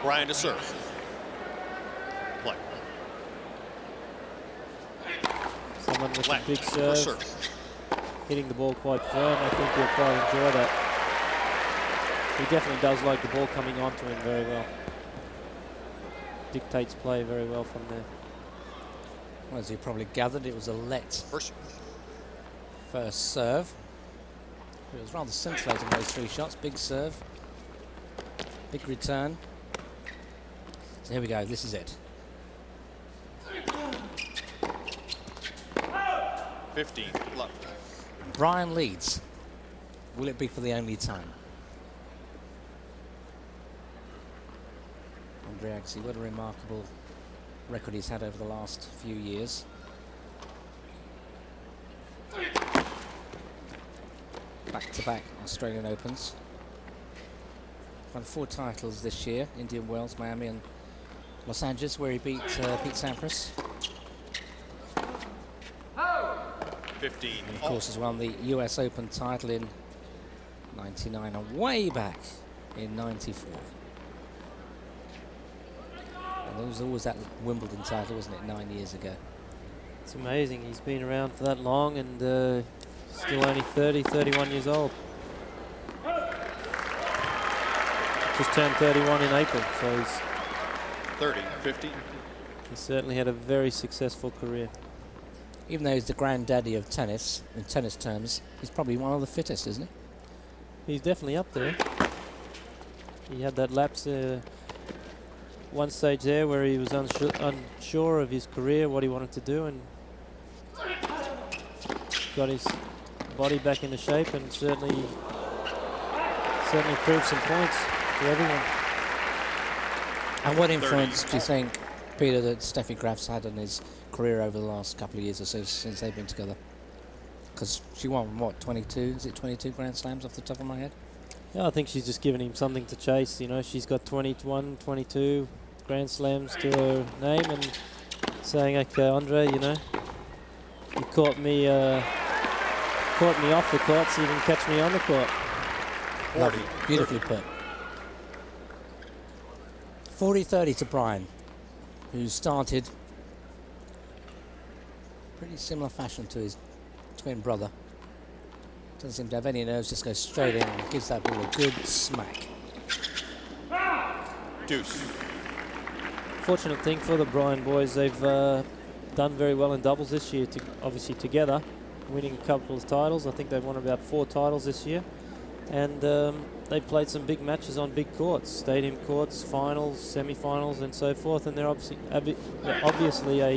Bryan to serve. Play. Someone with Left a big for serve, hitting the ball quite firm. I think he'll quite enjoy that. He definitely does like the ball coming onto him very well. Dictates play very well from there. Well, as you probably gathered, it was a first serve. It was rather scintillating, those 3 shots. Big serve, big return. So here we go, this is it. 15 left. Bryan leads. Will it be for the only time? Agassi, what a remarkable record he's had over the last few years. Back-to-back Australian Opens. Won 4 titles this year: Indian Wells, Miami, and Los Angeles, where he beat Sampras. 15. And of course, has won the US Open title in '99 and way back in '94. And there was always that Wimbledon title, wasn't it, 9 years ago? It's amazing. He's been around for that long and still only 30, 31 years old. Just turned 31 in April, so he's 30, 50. He certainly had a very successful career. Even though he's the granddaddy of tennis, in tennis terms, he's probably one of the fittest, isn't he? He's definitely up there. He had that lapse one stage there where he was unsure of his career, what he wanted to do, and got his body back into shape and certainly proved some points to everyone. And what influence do you think, Peter, that Steffi Graf's had on his career over the last couple of years or so since they've been together? Because she won, what, 22? Is it 22 Grand Slams off the top of my head? Yeah, I think she's just given him something to chase. You know, she's got 21, 22 Grand Slams to her name and saying, okay, Andre, you know, you caught me off the court, so you can catch me on the court. Lovely, beautifully put. 40-30 to Bryan, who started pretty similar fashion to his twin brother. Doesn't seem to have any nerves, just goes straight in and gives that ball a good smack. Deuce. Fortunate thing for the Bryan boys, they've done very well in doubles this year, obviously together, winning a couple of titles. I think they've won about 4 titles this year. And they've played some big matches on big courts, stadium courts, finals, semi-finals and so forth, and they're obviously a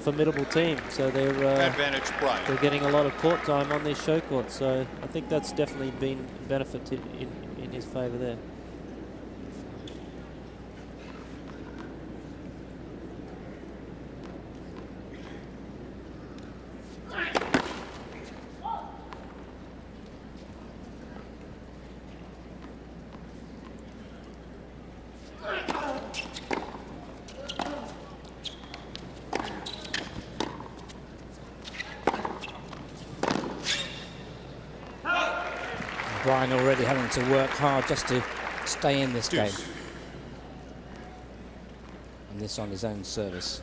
formidable team, so they're advantage Bryan. They're getting a lot of court time on these show courts, so I think that's definitely been a benefit in his favour there. Bryan already having to work hard just to stay in this game. And this on his own service.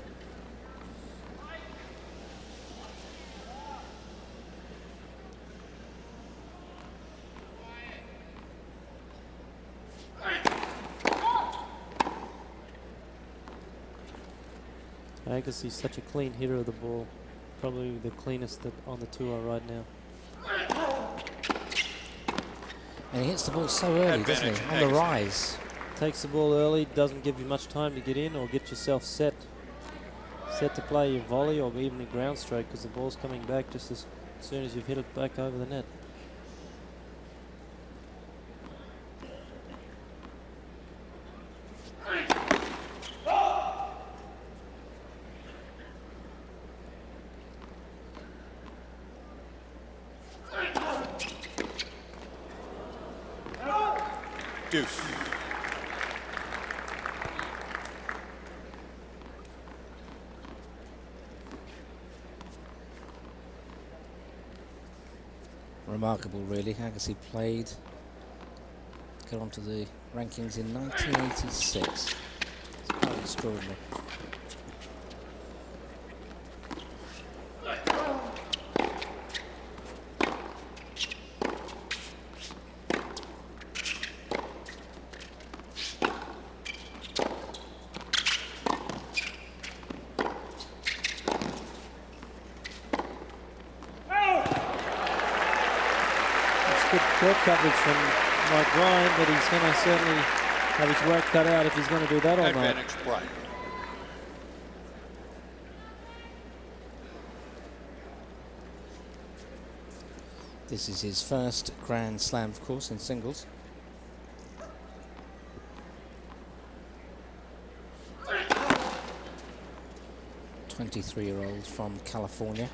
Agassi's such a clean hitter of the ball, probably the cleanest on the tour right now. And he hits the ball so early, doesn't he? On the rise. Takes the ball early, doesn't give you much time to get in or get yourself set to play your volley or even a ground stroke, because the ball's coming back just as soon as you've hit it back over the net. Deuce. Remarkable, really. Agassi played got onto the rankings in 1986. It's quite extraordinary. Good court coverage from Mike Bryan, but he's going to certainly have his work cut out if he's going to do that all night. Advantage Bryan. This is his first Grand Slam, of course, in singles. "23-year-old from California.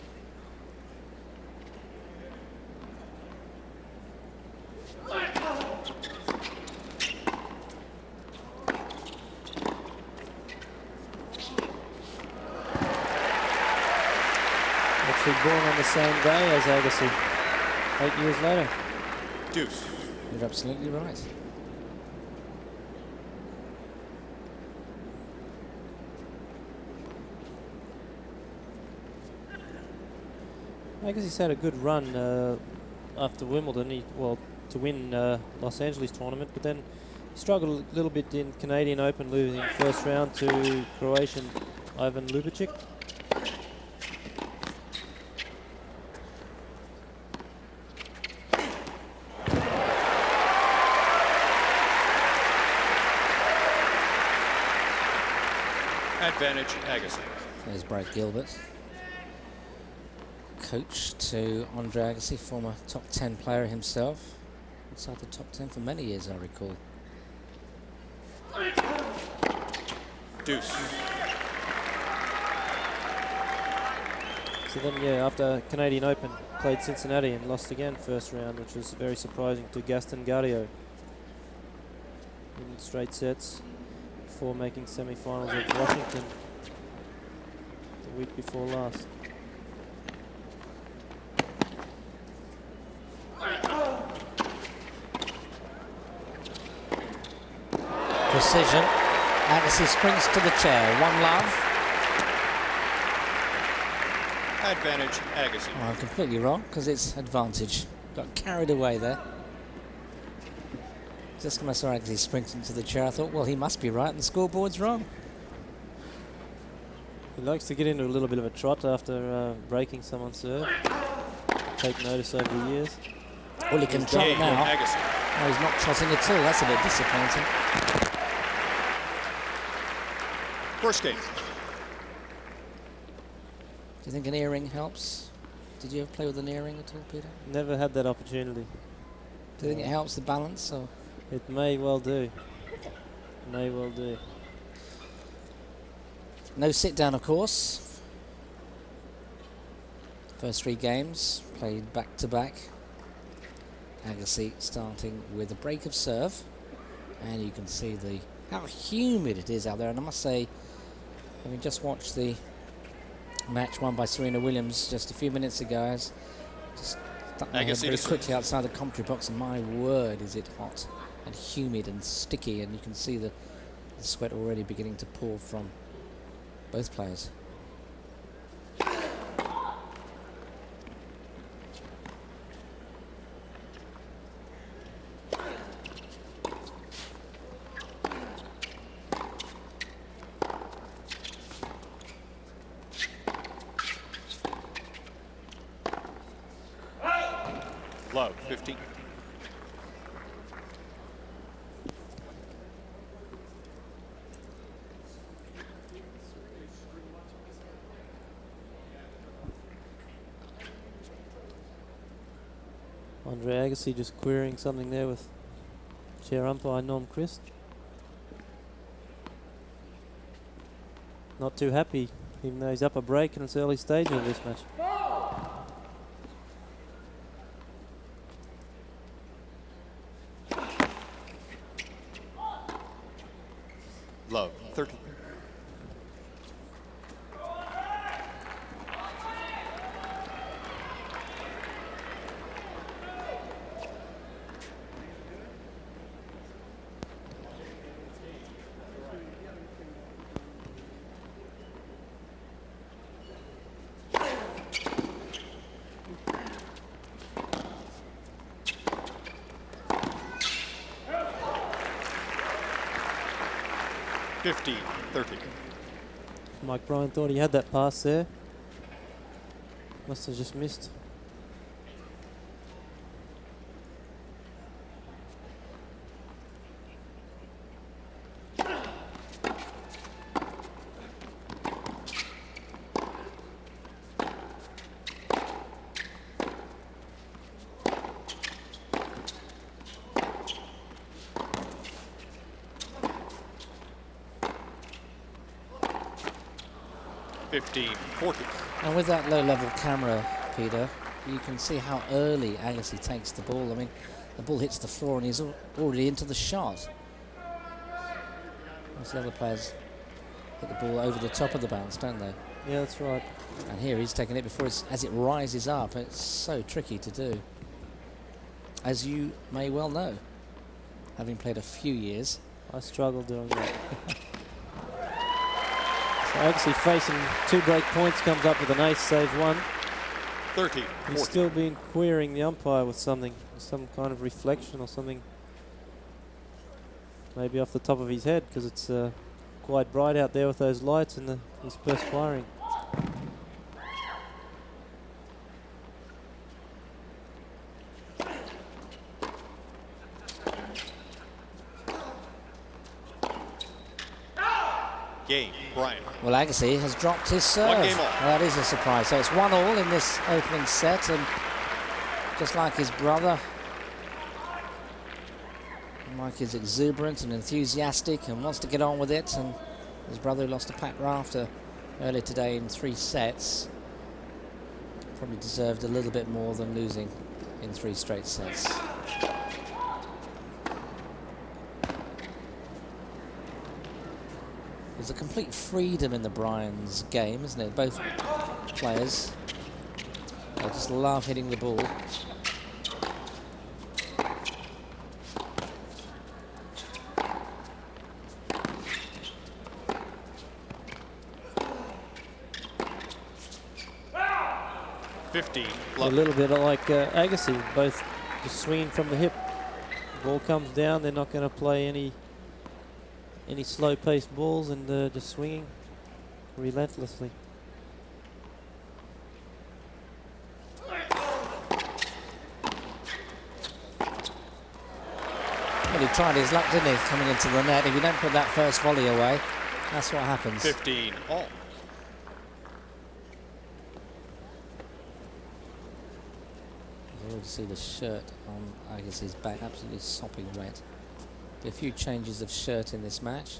Actually born on the same day as Agassi, 8 years later. Deuce. You're absolutely right. Agassi's had a good run after Wimbledon. To win Los Angeles tournament, but then struggled a little bit in Canadian Open, losing first round to Croatian Ivan Ljubicic. Advantage Agassi. There's Brad Gilbert. Coach to Andre Agassi, former top 10 player himself. Inside the top 10 for many years, I recall. Deuce. So then, yeah, after Canadian Open, played Cincinnati and lost again first round, which was very surprising to Gaston Gaudio in straight sets before making semi-finals at Washington the week before last. Precision. Agassi springs to the chair. 1-love. Advantage Agassi. Oh, I'm completely wrong because it's advantage. Got carried away there. Just when I saw Agassi sprint into the chair, I thought, well, he must be right and the scoreboard's wrong. He likes to get into a little bit of a trot after breaking someone's serve. Take notice over the years. Well, he can trot Game now. Agassi. Oh, he's not trotting at all. That's a bit disappointing. First game. Do you think an earring helps? Did you ever play with an earring at all, Peter? Never had that opportunity. Do you think it helps the balance? Or? It may well do. May well do. No sit down, of course. First 3 games played back to back. Agassi starting with a break of serve, and you can see how humid it is out there. And I must say, having just watched the match won by Serena Williams just a few minutes ago, I was just stuck my head very quickly outside the commentary box, and my word, is it hot and humid and sticky, and you can see the sweat already beginning to pour from both players. Love, 15. Andre Agassi just querying something there with chair umpire Norm Christ. Not too happy, even though he's up a break and it's early stage of this match. Love, 13. 15-30. Mike Bryan thought he had that pass there. Must have just missed. And with that low-level camera, Peter, you can see how early Agassi takes the ball. I mean, the ball hits the floor and he's already into the shot. Most the other players hit the ball over the top of the bounce, don't they? Yeah, that's right. And here he's taking it before as it rises up. It's so tricky to do, as you may well know, having played a few years. I struggle doing that. So Agassi facing 2 break points, comes up with an ace, save 1. 30. He's still been querying the umpire with something, some kind of reflection or something. Maybe off the top of his head, because it's quite bright out there with those lights and he's perspiring. Game, Bryan. Well, Agassi has dropped his serve. 1 game all. Well, that is a surprise. So it's 1-1 in this opening set, and just like his brother, Mike is exuberant and enthusiastic and wants to get on with it, and his brother, who lost to Pat Rafter earlier today in 3 sets, probably deserved a little bit more than losing in 3 straight sets. There's a complete freedom in the Bryan's game, isn't it? Both players, they just love hitting the ball. A little bit like Agassi, both just swinging from the hip. The ball comes down, they're not going to play any slow-paced balls, and just swinging relentlessly. Well, he tried his luck, didn't he, coming into the net. If you don't put that first volley away, that's what happens. 15 all. You already see the shirt on Agassi's back, absolutely sopping wet. A few changes of shirt in this match.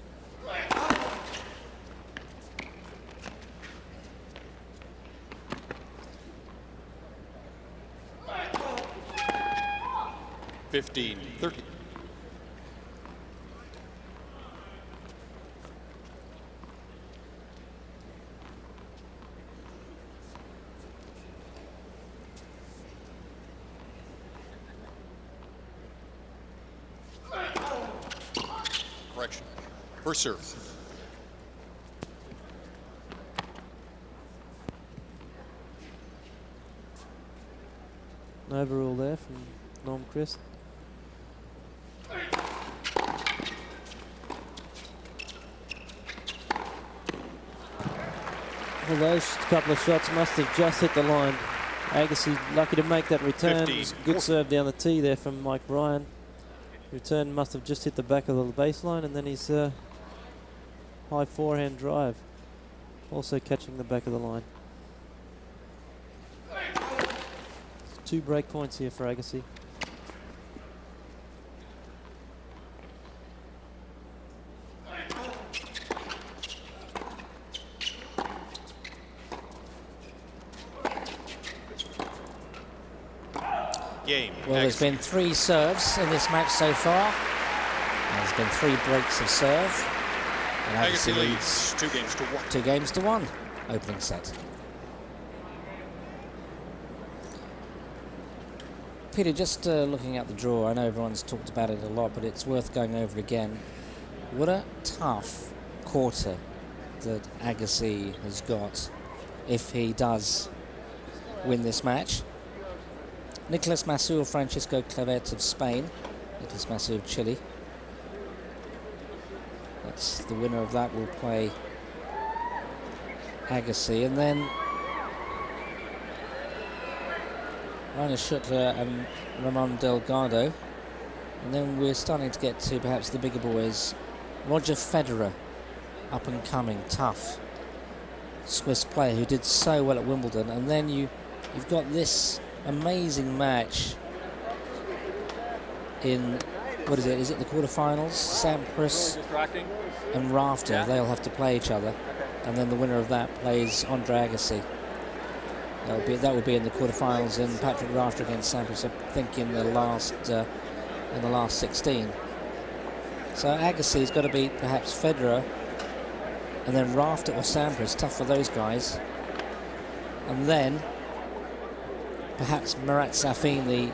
$15-30. Correction. First serve. An overrule there from Norm Christ. Well, those couple of shots must have just hit the line. Agassi lucky to make that return. Good serve down the tee there from Mike Bryan. Return must have just hit the back of the baseline, and then his high forehand drive also catching the back of the line. 2 break points here for Agassi. Game. Well, there's been 3 serves in this match so far. There's been 3 breaks of serve. And Agassi leads 2-1. 2-1, opening set. Peter, just looking at the draw, I know everyone's talked about it a lot, but it's worth going over again. What a tough quarter that Agassi has got if he does win this match. Nicolas Masur, Francisco Clavet of Spain. Nicolas Masur of Chile. That's the winner of that will play Agassi, and then Rainer Schuttler and Ramon Delgado. And then we're starting to get to perhaps the bigger boys. Roger Federer, up and coming, tough Swiss player who did so well at Wimbledon. And then you've got this amazing match in, what is it? Is it the quarterfinals? Sampras and Rafter, they'll have to play each other. And then the winner of that plays Andre Agassi. That would be in the quarterfinals, and Patrick Rafter against Sampras, I think, in the last 16. So Agassi's got to beat perhaps Federer, and then Rafter or Sampras, tough for those guys. And then perhaps Marat Safin,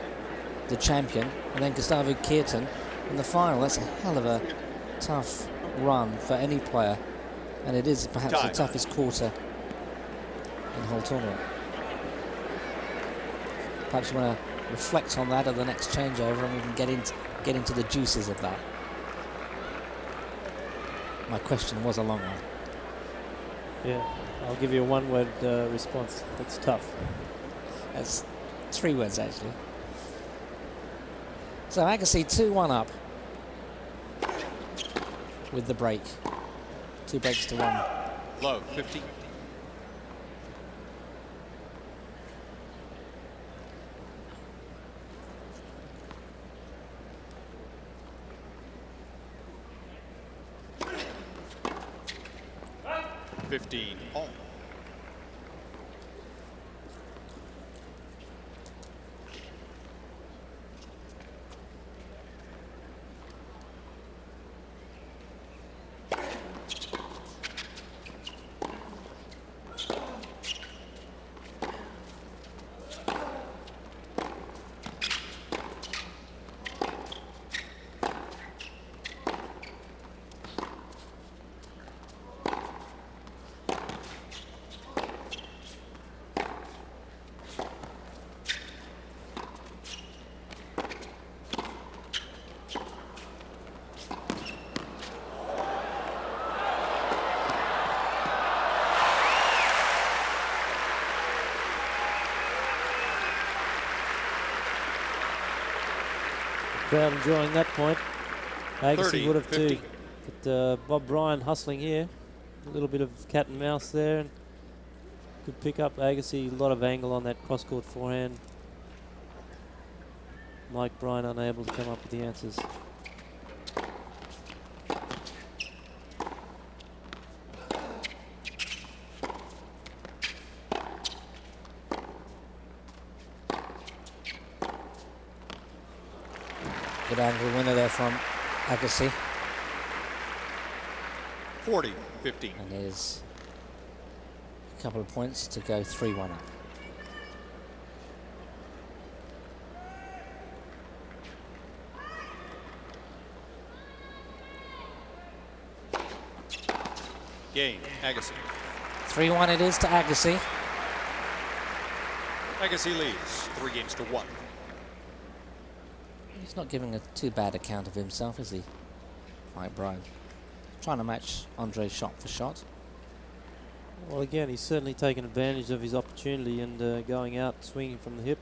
the champion, and then Gustavo Kuerten in the final. That's a hell of a tough run for any player, and it is perhaps the toughest quarter in the whole tournament. Perhaps you want to reflect on that at the next changeover, and we can get into the juices of that. My question was a long one. Yeah, I'll give you a one-word response. That's tough. That's 3 words, actually. So Agassi 2-1 up with the break. 2 breaks to 1. Low, 50. Home. Crowd enjoying that point. Agassi would have 50. too. But Bob Bryan hustling here. A little bit of cat and mouse there. And could pick up Agassi. A lot of angle on that cross-court forehand. Mike Bryan unable to come up with the answers. Good angle winner there from Agassi. 40, 15. And there's a couple of points to go 3-1 up. Game, Agassi. 3-1 it is to Agassi. Agassi leads 3-1. He's not giving a too bad account of himself, is he? Mike Bryan. Trying to match Andre shot for shot. Well, again, he's certainly taken advantage of his opportunity and going out swinging from the hip.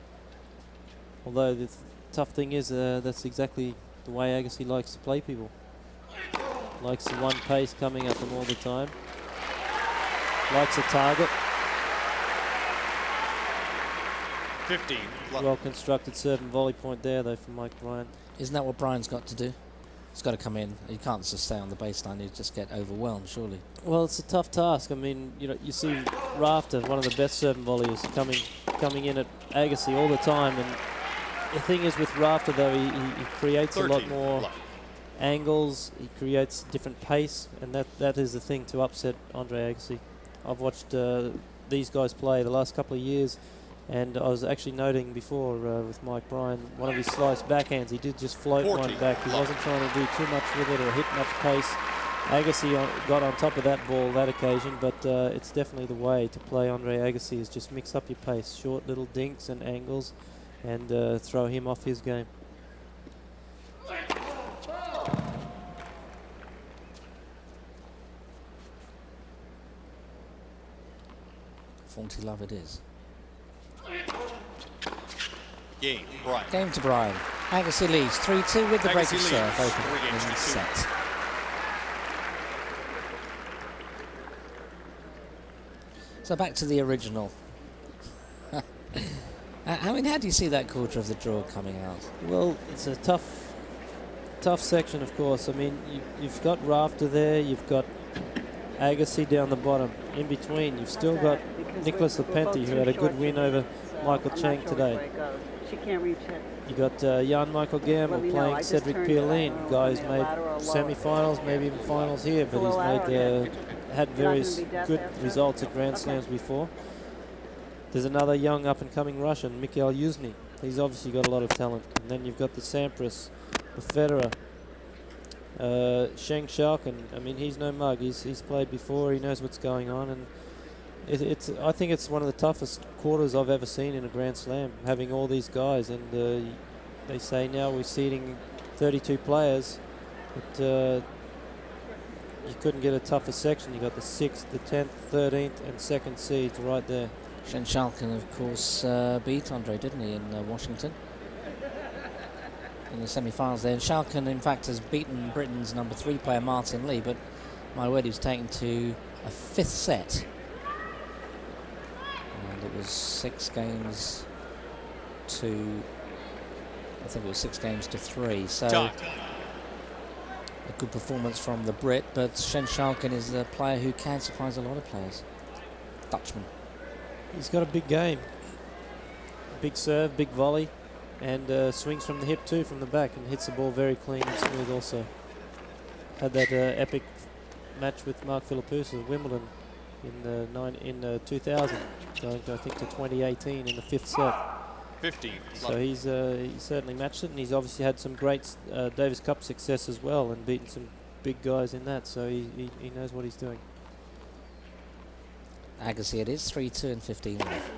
Although the tough thing is that's exactly the way Agassi likes to play people. Likes the one pace coming at them all the time. Likes a target. 15. Well constructed serve and volley point there though from Mike Bryan. Isn't that what Bryan's got to do? He's got to come in. He can't just stay on the baseline. He'd just get overwhelmed, surely. Well, it's a tough task. I mean, you know, you see Rafter, one of the best serve and volleyers, coming in at Agassi all the time. And the thing is with Rafter though, he creates 13. a lot more angles. He creates different pace, and that is the thing to upset Andre Agassi. I've watched these guys play the last couple of years. And I was actually noting before with Mike Bryan, one of his slice backhands, he did just float 40. one back. He wasn't trying to do too much with it or hit much pace. Agassi got on top of that ball that occasion, but it's definitely the way to play Andre Agassi is just mix up your pace, short little dinks and angles, and throw him off his game. 40 love it is. Game, Bryan. Game to Bryan. Agassi leads 3-2 with the break Agassi of serve leads, open 3 in games to 2. set. So back to the original. I mean, how do you see that quarter of the draw coming out? Well, it's a tough section, of course. I mean, you've got Rafter there, you've got Agassi down the bottom. In between, you've still got Nicholas Lepenti, who had a good win over Michael Chang today. She can't reach it. You got Jan-Michael Gamble playing Cedric Pierlin, guy who's made semi-finals, maybe even finals here, but he's made had various good results at Grand Slams before. There's another young up-and-coming Russian, Mikhail Yuzny. He's obviously got a lot of talent. And then you've got the Sampras, the Federer, Sheng Xiaoqin. I mean, he's no mug. He's played before. He knows what's going on, and I think it's one of the toughest quarters I've ever seen in a Grand Slam, having all these guys. And they say now we're seeding 32 players, but you couldn't get a tougher section. You got the 6th, the 10th, 13th, and 2nd seeds right there. Sheng Xiaoqin, of course, beat Andre, didn't he, in Washington? In the semi-finals there. And Xiaoqin, in fact, has beaten Britain's number 3 player, Martin Lee, but my word, he was taken to a 5th set. And it was 6 games to... I think it was 6 games to 3. So Time. a good performance from the Brit, but Sheng Xiaoqin is a player who can surprise a lot of players. Dutchman. He's got a big game. Big serve, big volley, and swings from the hip too, from the back, and hits the ball very clean and smooth also. Had that epic match with Mark Philippoussis at Wimbledon in 2000, going to, I think, to 2018 in the 5th set. 15. So he's certainly matched it, and he's obviously had some great Davis Cup success as well, and beaten some big guys in that, so he knows what he's doing. Agassi it is, 3-2 and 15 love.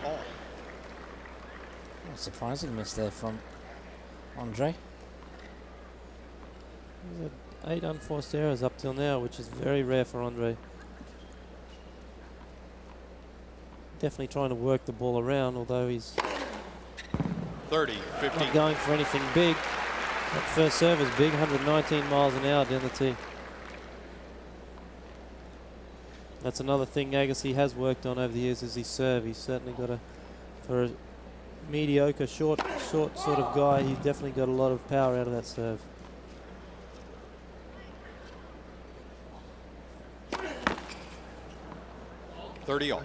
All. Surprising miss there from Andre. He's had 8 unforced errors up till now, which is very rare for Andre. Definitely trying to work the ball around, although he's 30, 15. not going for anything big. That first serve is big, 119 miles an hour down the tee. That's another thing Agassi has worked on over the years, is his serve. He's certainly got for a mediocre, short sort of guy, he's definitely got a lot of power out of that serve. All.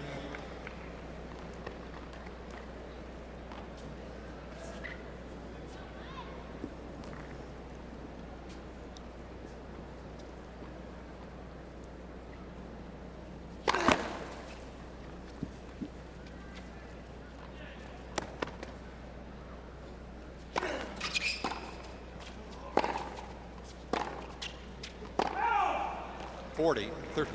$40, 30.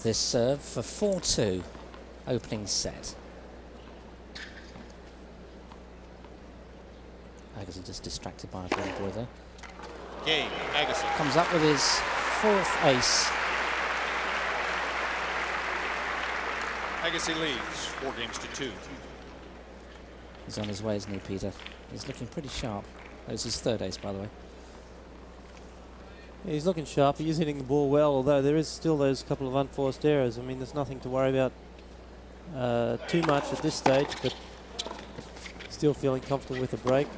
This serve for 4-2, opening set. Agassi just distracted by a ball boy there. Game, Agassi. Comes up with his 4th ace. Agassi leads 4 games to 2. He's on his way, isn't he, Peter? He's looking pretty sharp. That was his 3rd ace, by the way. Yeah, he's looking sharp. He is hitting the ball well, although there is still those couple of unforced errors. I mean, there's nothing to worry about too much at this stage, but still feeling comfortable with the break.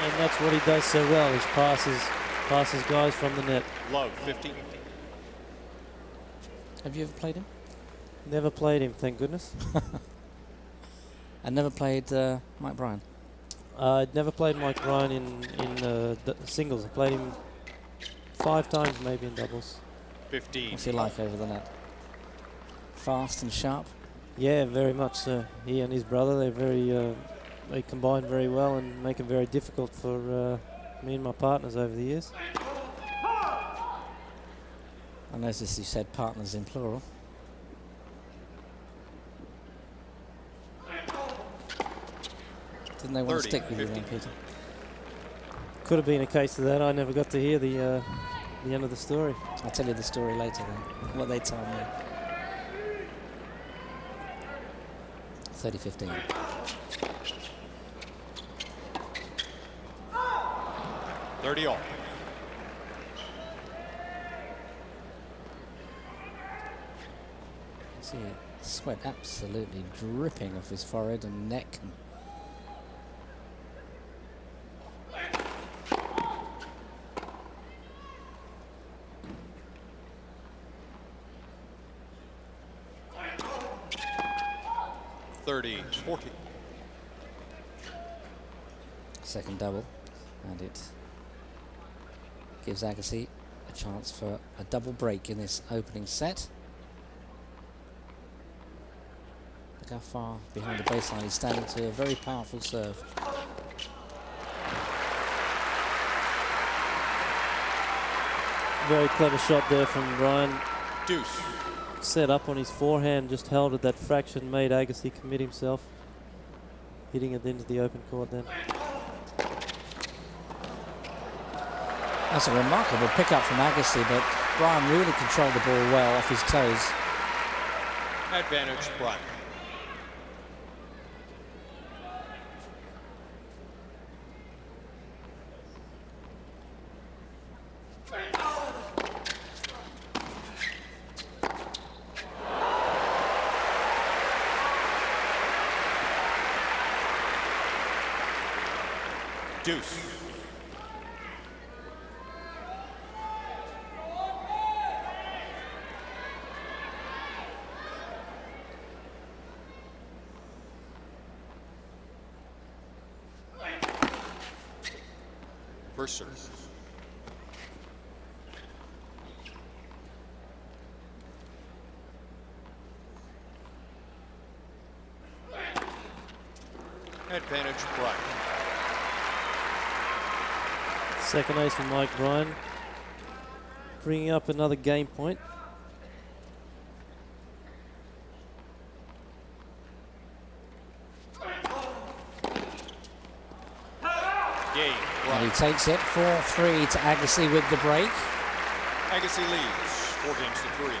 And that's what he does so well, is passes guys from the net. Love, 50. Have you ever played him? Never played him, thank goodness. And never played Mike Bryan? I'd never played Mike Bryan in singles. I played him 5 times maybe in doubles. 15. What's he like over the net? Fast and sharp? Yeah, very much so. He and his brother, they're very they combine very well and make it very difficult for me and my partners over the years. I noticed you said partners in plural. Didn't they want to 30, stick with you 50. then, Peter? Could have been a case of that. I never got to hear the end of the story. I'll tell you the story later then, what they told me. 30-15. Thirty all. See sweat absolutely dripping off his forehead and neck. Thirty 40. Second double, and it gives Agassi a chance for a double break in this opening set. Look how far behind the baseline he's standing to a very powerful serve. Very clever shot there from Bryan. Deuce. Set up on his forehand, just held at that fraction, made Agassi commit himself. Hitting it into the open court then. That's a remarkable pickup from Agassi, but Bryan really controlled the ball well off his toes. Advantage Bryan. Deuce. First serve. Advantage Bryan. Second ace from Mike Bryan. Bringing up another game point. Game And Bryan. he takes it 4-3 to Agassi with the break. Agassi leads 4 games to 3.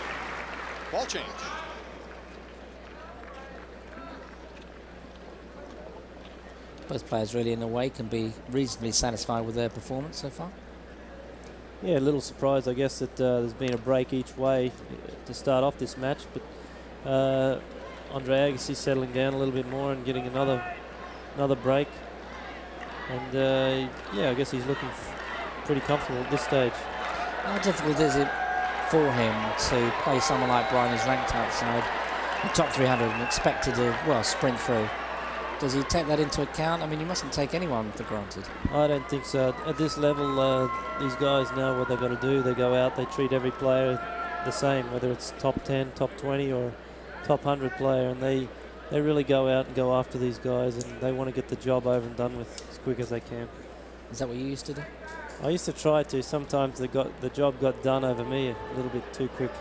Ball change. Both players really in a way can be reasonably satisfied with their performance so far. Yeah, a little surprised, I guess, that there's been a break each way to start off this match, but Andre Agassi settling down a little bit more and getting another break. And yeah, I guess he's looking pretty comfortable at this stage. How difficult is it for him to play someone like Bryan who's ranked outside the top 300 and expected to, well, sprint through? Does he take that into account? I mean, you mustn't take anyone for granted. I don't think so. At this level, these guys know what they've got to do. They go out, they treat every player the same, whether it's top 10, top 20 or top 100 player, and they really go out and go after these guys, and they want to get the job over and done with as quick as they can. Is that what you used to do? I used to try to. Sometimes the job got done over me a little bit too quick.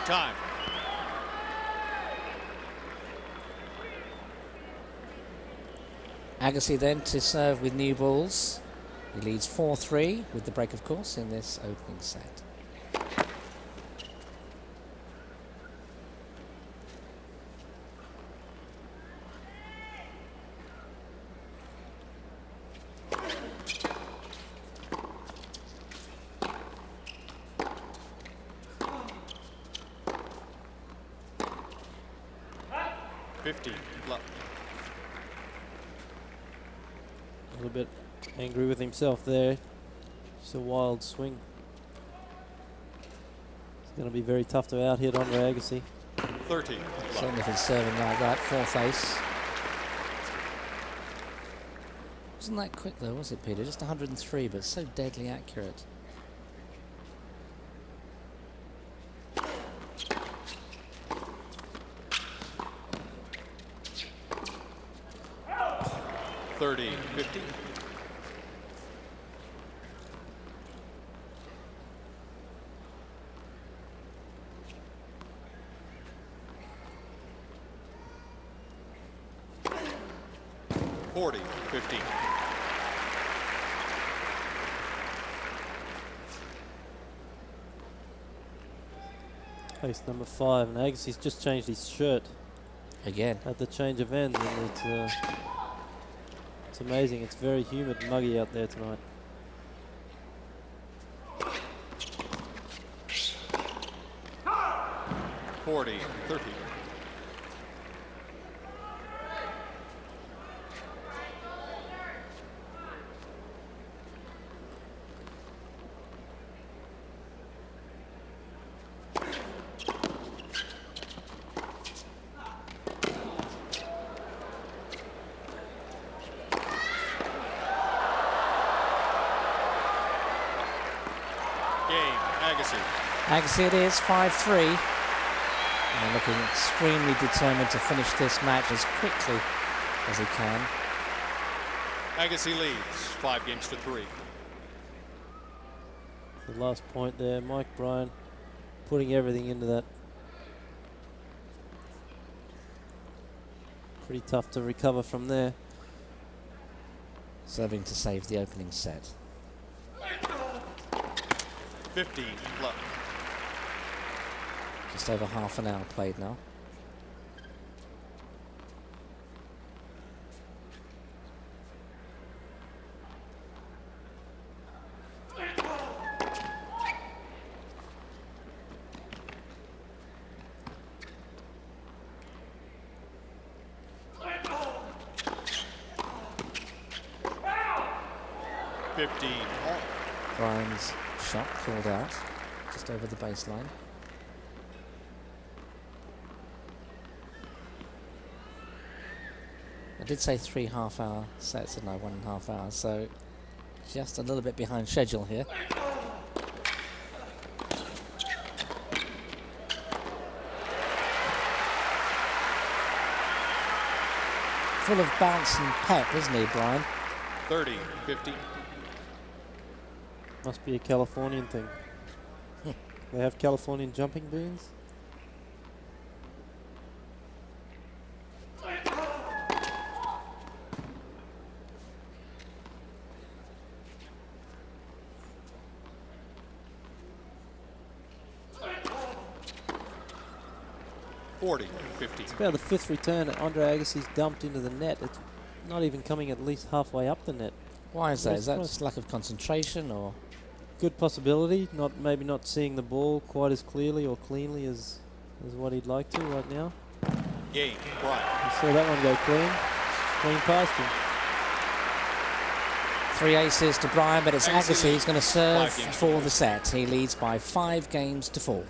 Time. Agassi then to serve with new balls. He leads 4-3 with the break, of course, in this opening set. little bit angry with himself there. Just a wild swing. It's going to be very tough to out-hit Andre Agassi. 30. Certainly if he's serving like that, fourth ace. Wasn't that quick though, was it, Peter? Just 103, but so deadly accurate. $30, $50. $40, $50. Ace number 5, and Agassi's just changed his shirt Again. at the change of ends, and it's amazing. It's very humid and muggy out there tonight. $40, $30. Agassi it is, 5-3. And looking extremely determined to finish this match as quickly as he can. Agassi leads 5 games to 3. The last point there, Mike Bryan putting everything into that. Pretty tough to recover from there. Serving to save the opening set. 15 left. Just over half an hour played now. Bryan's shot called out just over the baseline. I did say 3 half-hour sets, didn't I? 1.5 hours, so just a little bit behind schedule here. Full of bounce and pep, isn't he, Bryan? 30, 50. Must be a Californian thing. They have Californian jumping beans. It's about the 5th return that Andre Agassi's dumped into the net. It's not even coming at least halfway up the net. Why is that? Is that just lack of concentration, or? Good possibility. Maybe not seeing the ball quite as clearly or cleanly as what he'd like to right now. Game, Bryan. You saw that one go clean past him. 3 aces to Bryan, but it's Agassi who's going to serve for the set. He leads by 5 games to 4.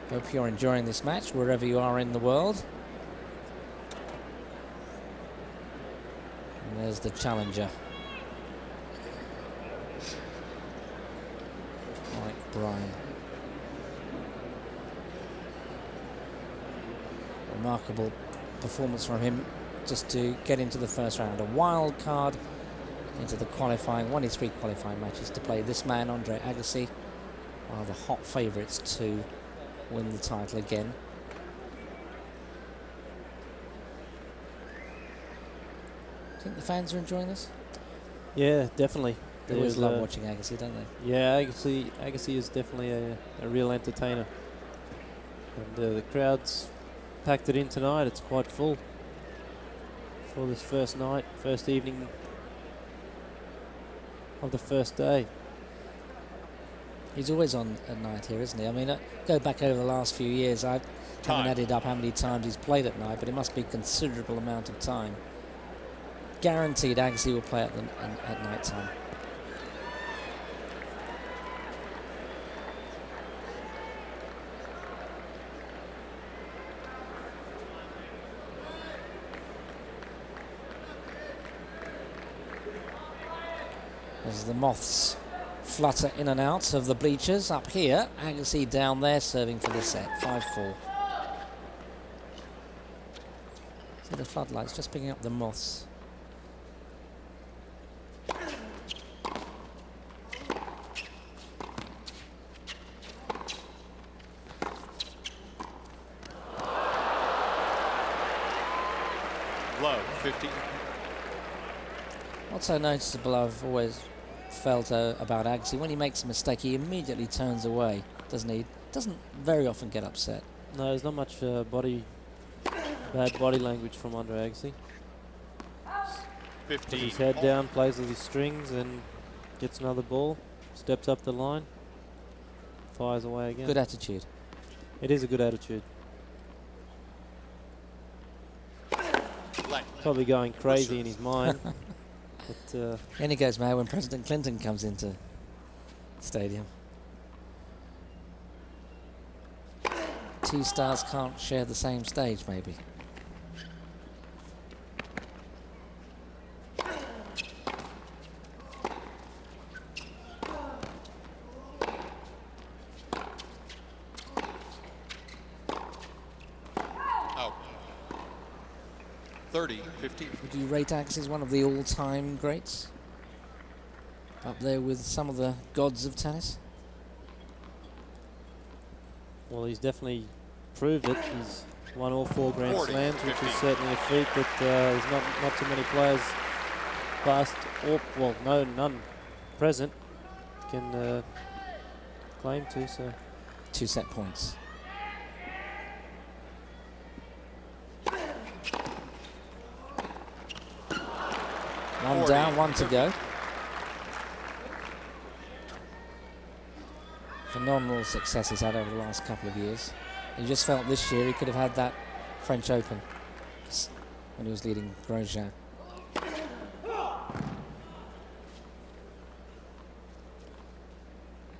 Hope you're enjoying this match wherever you are in the world. And there's the challenger. Mike Bryan. Remarkable performance from him just to get into the first round. A wild card into the qualifying, 1-3 qualifying matches to play this man, Andre Agassi, one of the hot favourites to win the title again. Think the fans are enjoying this? Yeah, definitely. They always love watching Agassi, don't they? Yeah, Agassi is definitely a real entertainer. And the crowd's packed it in tonight. It's quite full for this first night, first evening of the first day. He's always on at night here, isn't he? I mean, go back over the last few years, I haven't added up how many times he's played at night, but it must be a considerable amount of time. Guaranteed Agassi will play at night time. As the moths flutter in and out of the bleachers up here, Agassi down there serving for the set, 5-4. See the floodlights just picking up the moths. Love, 50. What's so noticeable, I've always felt about Agassi, when he makes a mistake, he immediately turns away, doesn't he? Doesn't very often get upset. No, there's not much bad body language from under Agassi. 50. Puts his head down, plays with his strings, and gets another ball. Steps up the line, fires away again. Good attitude. It is a good attitude. Probably going crazy in his mind. But and he goes mad when President Clinton comes into stadium. Two stars can't share the same stage, maybe. Out. 30, 50. Would you rate Agassi as one of the all-time greats? Up there with some of the gods of tennis? well, he's definitely proved it. He's won all 4 Grand 40, Slams, which 50. is certainly a feat that there's not too many players past, or well, no, none present can claim to. So 2 set points. One 40, down, 1 to 50. go. Phenomenal success he's had over the last couple of years. He just felt this year he could have had that French Open when he was leading Grosjean.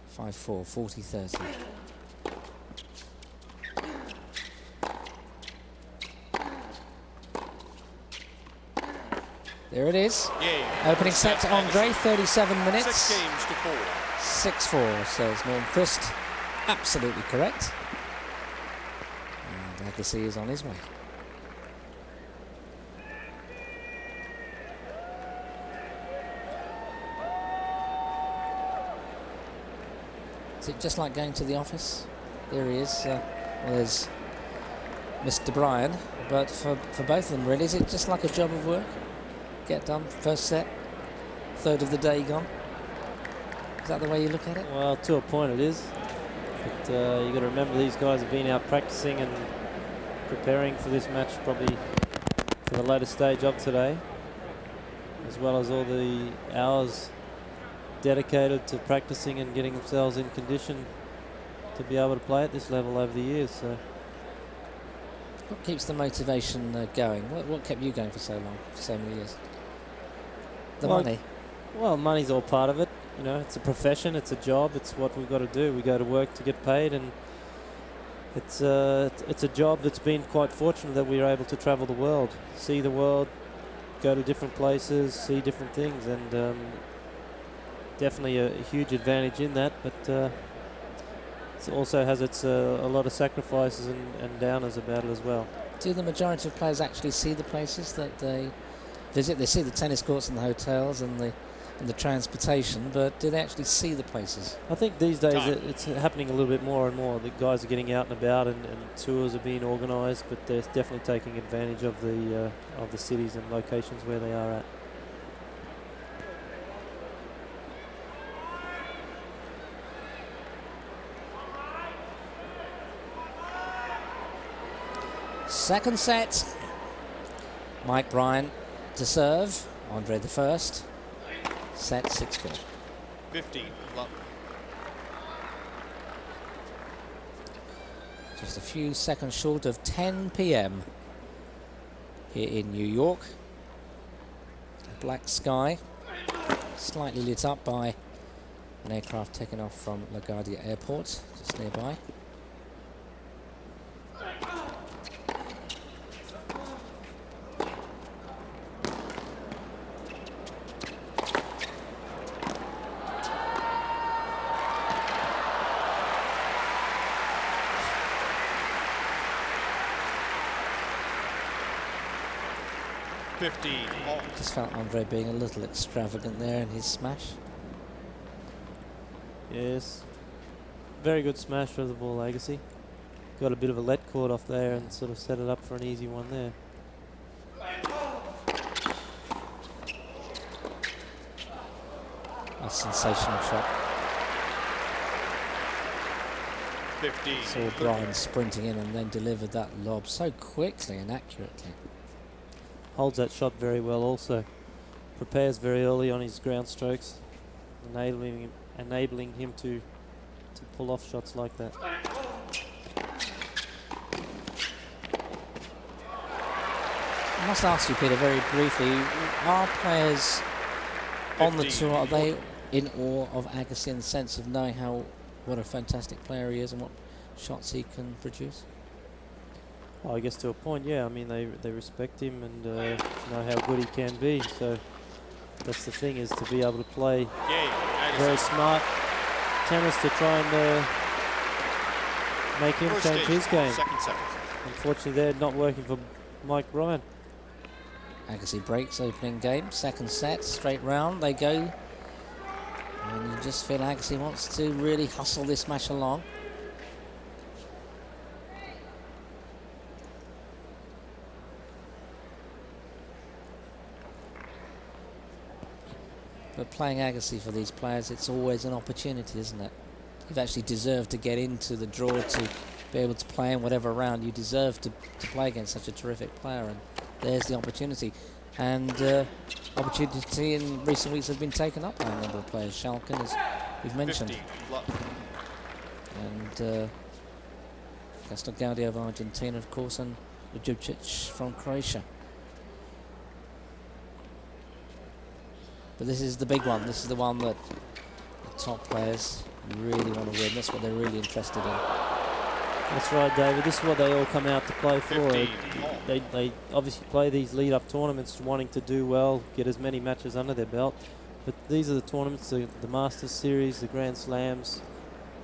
Five, 4, 40, 30. There it is. Game. Opening set to Andre, 37 minutes. 6 games to 4. 6-4, says Norm Christ. Absolutely correct. And Agassi is on his way. Is it just like going to the office? There he is. Well, there's Mr. Bryan. But for both of them, really, is it just like a job of work? Get done, first set, third of the day gone. Is that the way you look at it? well, to a point it is. But you got to remember these guys have been out practicing and preparing for this match probably for the later stage of today, as well as all the hours dedicated to practicing and getting themselves in condition to be able to play at this level over the years. So What keeps the motivation going? What kept you going for so long, for so many years? The Well, money. well, money's all part of it. You know, it's a profession, it's a job, it's what we've got to do. We go to work to get paid, and it's a job that's been quite fortunate that we are able to travel the world, see the world, go to different places, see different things, and definitely a huge advantage in that. But it also has its a lot of sacrifices and downers about it as well. Do the majority of players actually see the places that they visit? They see the tennis courts and the hotels and the transportation, but do they actually see the places? I think these days Time. it's happening a little bit more and more. The guys are getting out and about, and tours are being organised, but they're definitely taking advantage of the cities and locations where they are at. Second set. Mike Bryan to serve. Andre the first. Set 6-4. 15 love. Just a few seconds short of 10 p.m. here in New York. A black sky, slightly lit up by an aircraft taking off from LaGuardia Airport, just nearby. Just felt Andre being a little extravagant there in his smash. Yes. Very good smash for the ball, Agassi. Got a bit of a let caught off there and sort of set it up for an easy one there. A sensational shot. 15. Saw Bryan sprinting in and then delivered that lob so quickly and accurately. Holds that shot very well also. Prepares very early on his ground strokes, enabling him to pull off shots like that. I must ask you, Peter, very briefly, are players on the tour, are they in awe of Agassi in the sense of knowing what a fantastic player he is and what shots he can produce? Well, I guess to a point, yeah. I mean, they respect him and know how good he can be. So that's the thing, is to be able to play very smart tennis to try and make him change his game. Unfortunately, they're not working for Mike Bryan. Agassi breaks opening game, second set, straight round they go. And you just feel Agassi wants to really hustle this match along. But playing Agassi for these players, it's always an opportunity, isn't it? You've actually deserved to get into the draw to be able to play in whatever round. You deserve to play against such a terrific player, and there's the opportunity. And opportunity in recent weeks has been taken up by a number of players. Schalken, as we've mentioned. And Gaudio of Argentina, of course, and Ljubčić from Croatia. But this is the big one. This is the one that the top players really want to win. That's what they're really interested in. That's right, David. This is what they all come out to play for. They obviously play these lead-up tournaments wanting to do well, get as many matches under their belt. But these are the tournaments, the Masters Series, the Grand Slams.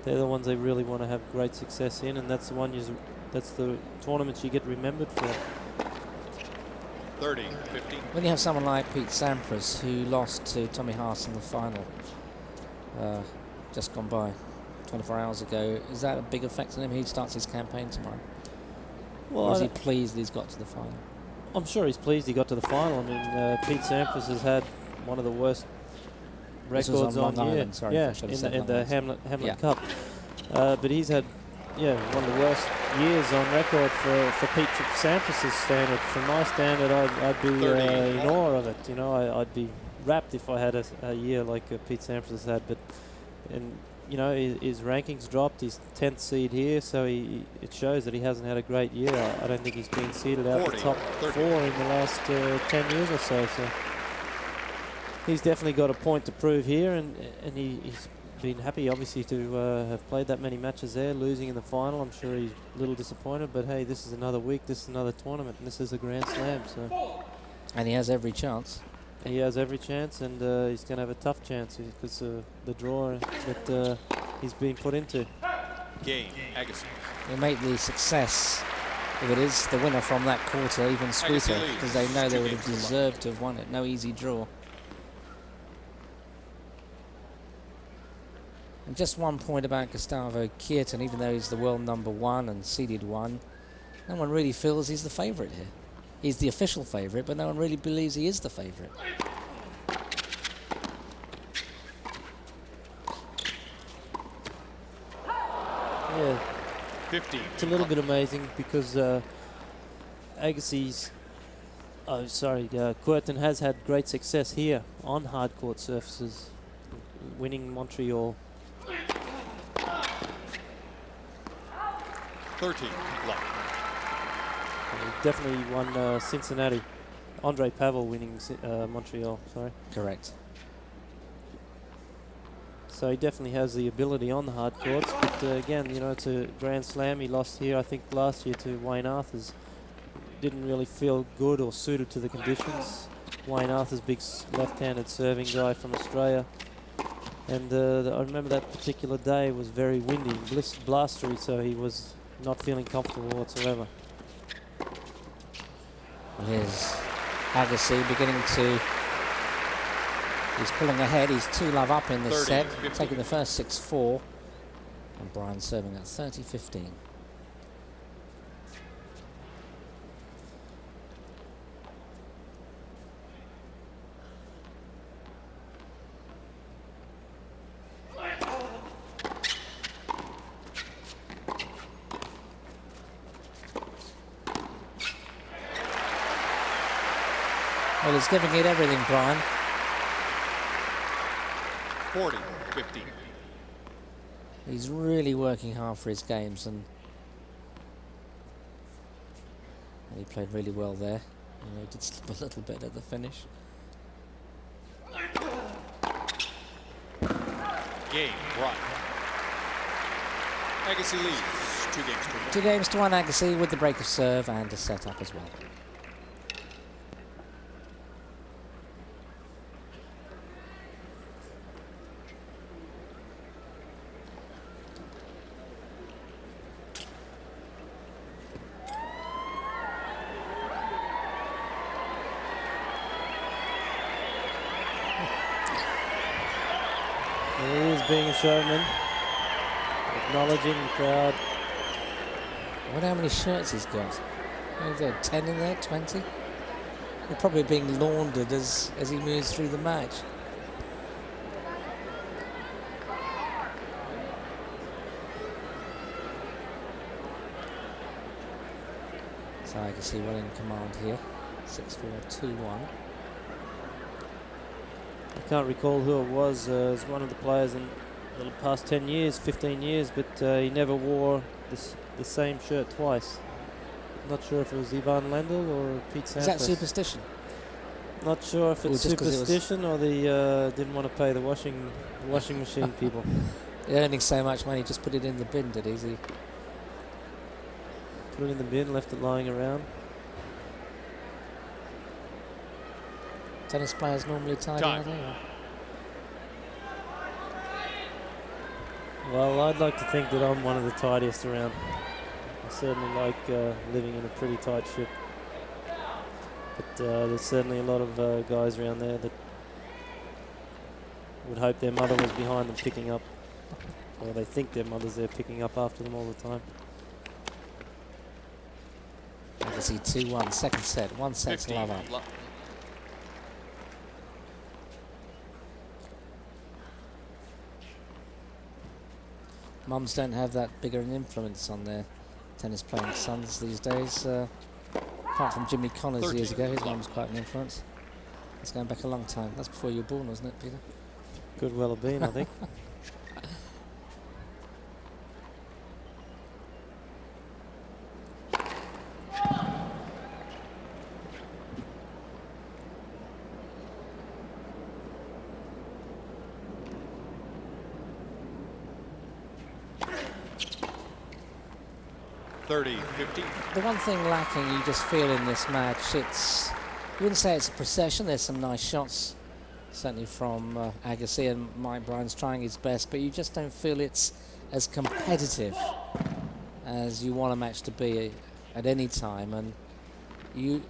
They're the ones they really want to have great success in, and that's the tournaments you get remembered for. 30, 15. When you have someone like Pete Sampras, who lost to Tommy Haas in the final, just gone by 24 hours ago, is that a big effect on him? He starts his campaign tomorrow. Well, or is he pleased he's got to the final? I'm sure he's pleased he got to the final. I mean, Pete Sampras has had one of the worst records on year. In the Hamlet Cup. But he's had one of the worst years on record for Pete Sampras' standard. From my standard, I'd be in awe of it. You know, I'd be rapt if I had a year like Pete Sampras had. But you know, his rankings dropped. He's 10th seed here, so it shows that he hasn't had a great year. I don't think he's been seeded out the top 4 in the last 10 years or so. So he's definitely got a point to prove here, and he's been happy, obviously, to have played that many matches there, losing in the final. I'm sure he's a little disappointed, but hey, this is another week, this is another tournament, and this is a Grand Slam. So. And he has every chance. He has every chance, and he's going to have a tough chance because the draw that he's been put into. Game, Agassi. They make the success, if it is the winner from that quarter, even sweeter, because they know they would have deserved to have won it. No easy draw. And just one point about Gustavo Kuerten, even though he's the world #1 and seeded 1, no one really feels he's the favourite here. He's the official favourite, but no one really believes he is the favourite. Yeah, 15. It's a little bit amazing because Agassi's, Kuerten has had great success here on hard court surfaces. winning Montreal. 13 left. And he definitely won Cincinnati. Andre Pavel winning Montreal, sorry. Correct. So he definitely has the ability on the hard courts, but again, you know, it's a Grand Slam. He lost here, I think, last year to Wayne Arthurs. Didn't really feel good or suited to the conditions. Wayne Arthurs, big left-handed serving guy from Australia. And I remember that particular day was very windy, blastery, so he was not feeling comfortable whatsoever. Well, here's Agassi beginning to... He's pulling ahead. He's 2-love up in this 30, set, 15. taking the first 6-4. And Bryan serving at 30-15. Well, he's giving it everything, Bryan. 40, 15. He's really working hard for his games, and he played really well there. He did slip a little bit at the finish. Game, Bryan. Agassi leads 2 games to 1. 2 games to 1, Agassi, with the break of serve and a set up as well. He is being a showman, acknowledging the crowd. I wonder how many shirts he's got. Is there 10 in there, 20? They're probably being laundered as he moves through the match. So Agassi well in command here. 6-4, 2-1. I can't recall who it was. It was one of the players in the past 10 years, 15 years, but he never wore the same shirt twice. Not sure if it was Ivan Lendl or Pete Sampras. Is that superstition? Not sure if it's just 'cause superstition or they didn't want to pay the washing machine people. Earning so much money, just put it in the bin, did he? Put it in the bin, left it lying around. Tennis players normally tidy, Time. are they? Or? Well, I'd like to think that I'm one of the tidiest around. I certainly like living in a pretty tight ship. But there's certainly a lot of guys around there that would hope their mother was behind them picking up. Or they think their mother's there picking up after them all the time. Agassi 2-1, second set, 1 set to 15 love up. left. Mums don't have that bigger an influence on their tennis playing sons these days. Apart from Jimmy Connors years ago, his mum was quite an influence. It's going back a long time. That's before you were born, wasn't it, Peter? Could well have been, I think. The one thing lacking, you just feel in this match, it's, you wouldn't say it's a procession. There's some nice shots, certainly from Agassi, and Mike Bryan's trying his best, but you just don't feel it's as competitive as you want a match to be at any time. And you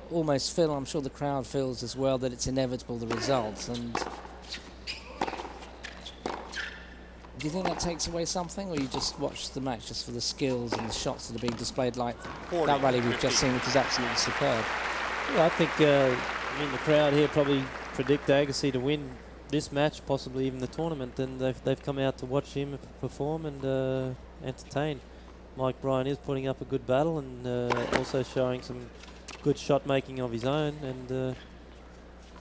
almost feel, I'm sure the crowd feels as well, that it's inevitable, the results. And do you think that takes away something, or you just watch the match just for the skills and the shots that are being displayed, like 40, that rally we've 50. just seen, which is absolutely superb? Yeah, I think, I mean, the crowd here probably predict Agassi to win this match, possibly even the tournament, and they've come out to watch him perform and entertain. Mike Bryan is putting up a good battle and also showing some good shot making of his own, and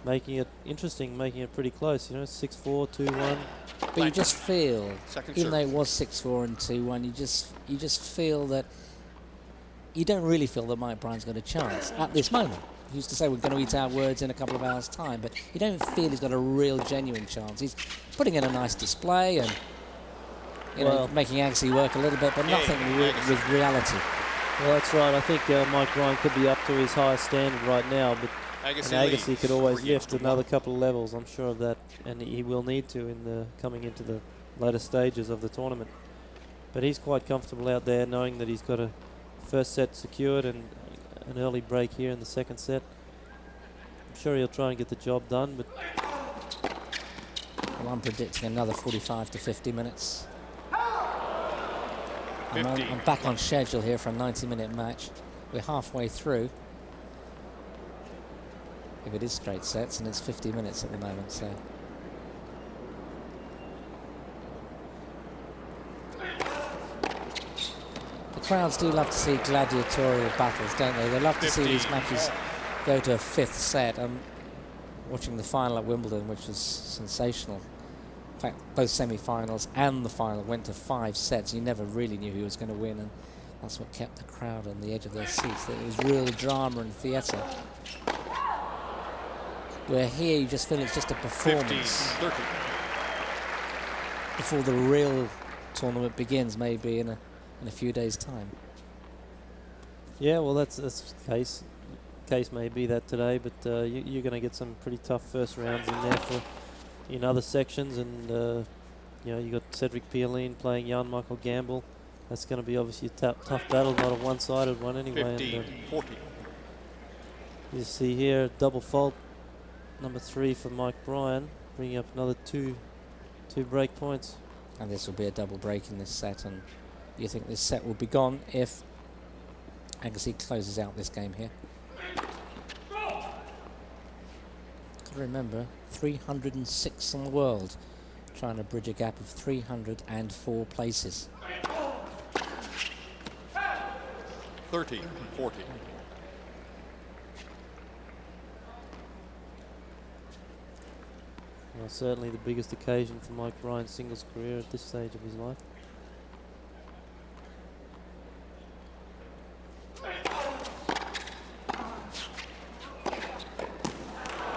making it interesting, making it pretty close. You know, 6-4, 2-1. But you just feel, Second even though it serve. was 6-4 and 2-1, you just feel that you don't really feel that Mike Bryan's got a chance at this moment. He used to say we're going to eat our words in a couple of hours' time, but you don't feel he's got a real, genuine chance. He's putting in a nice display and know, making Agassi work a little bit, but nothing with reality. Well, that's right. I think Mike Bryan could be up to his highest standard right now, but Agassi could always lift another couple of levels. I'm sure of that, and he will need to in the coming into the later stages of the tournament. But he's quite comfortable out there, knowing that he's got a first set secured and an early break here in the second set. I'm sure he'll try and get the job done, but well, I'm predicting another 45 to 50 minutes. I'm back on schedule here for a 90-minute match. We're halfway through. If it is straight sets, and it's 50 minutes at the moment, so. The crowds do love to see gladiatorial battles, don't they? They love to see these matches go to a fifth set. I'm watching the final at Wimbledon, which was sensational. In fact, both semi-finals and the final went to 5 sets. You never really knew who was going to win, and that's what kept the crowd on the edge of their seats. It was real drama and theatre. Where here you just feel it's just a performance 15, before the real tournament begins, maybe in a few days' time. yeah, well, that's the case. Case may be that today, but you're going to get some pretty tough first rounds in there in other sections, and you know, you got Cedric Pioline playing Jan-Michael Gamble. That's going to be obviously a tough battle, not a one-sided one anyway. 15, and, 40. you see here double fault number 3 for Mike Bryan, bringing up another two break points. And this will be a double break in this set, and you think this set will be gone if Agassi closes out this game here. Remember, 306 in the world, trying to bridge a gap of 304 places. 30, 40. Well, certainly the biggest occasion for Mike Bryan's singles career at this stage of his life.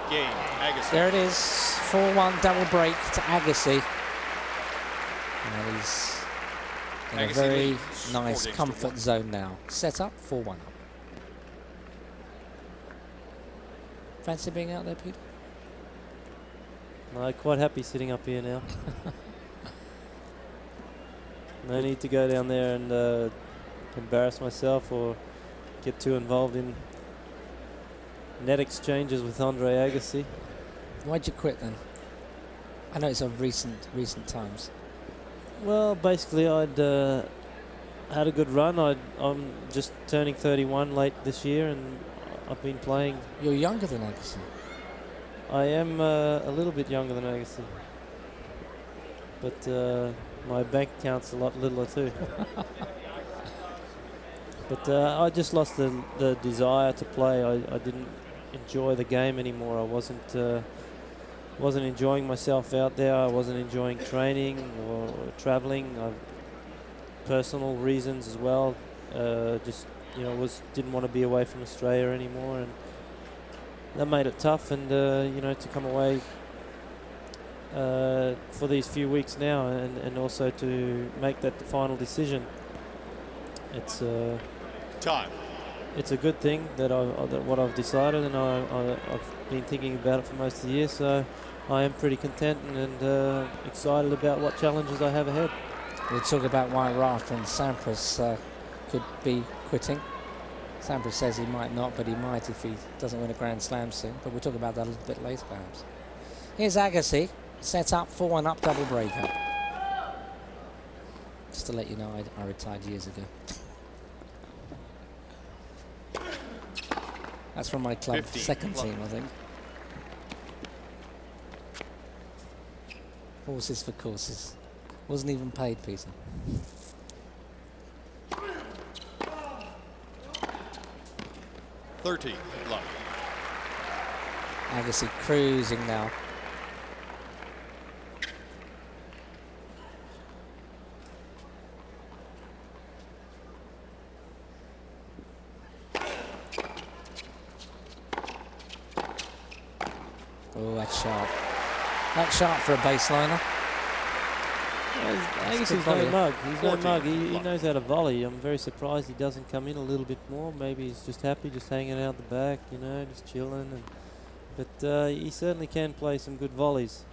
Game, Agassi. There it is, 4-1 double break to Agassi. And he's in a very leads nice 4 games to comfort 1. zone now. Set up, 4-1 up. Fancy being out there, Peter? No, quite happy sitting up here now. No need to go down there and embarrass myself or get too involved in net exchanges with Andre Agassi. Why'd you quit then? I know it's of recent times. Well, basically I'd had a good run. I'm just turning 31 late this year, and I've been playing. You're younger than Agassi. I am a little bit younger than Agassi, but my bank account's a lot littler too. But I just lost the desire to play. I didn't enjoy the game anymore. I wasn't enjoying myself out there. I wasn't enjoying training or traveling. Personal reasons as well. Just didn't want to be away from Australia anymore, and that made it tough. And to come away for these few weeks now, and also to make that final decision. It's Time. It's a good thing that what I've decided, and I've been thinking about it for most of the year. So I am pretty content and excited about what challenges I have ahead. We'll talk about why Rafter and Sampras could be quitting. Sampras says he might not, but he might if he doesn't win a Grand Slam soon. But we'll talk about that a little bit later, perhaps. Here's Agassi, set up, 4-1 up, double breakup. Just to let you know, I retired years ago. That's from my club, 50. second team, I think. Horses for courses. Wasn't even paid, Peter. Love. Agassi cruising now. Oh, that's sharp. That's sharp for a baseliner. I guess he's no mug. He's no mug. He knows how to volley. I'm very surprised he doesn't come in a little bit more. Maybe he's just happy, just hanging out the back, you know, just chilling. But he certainly can play some good volleys.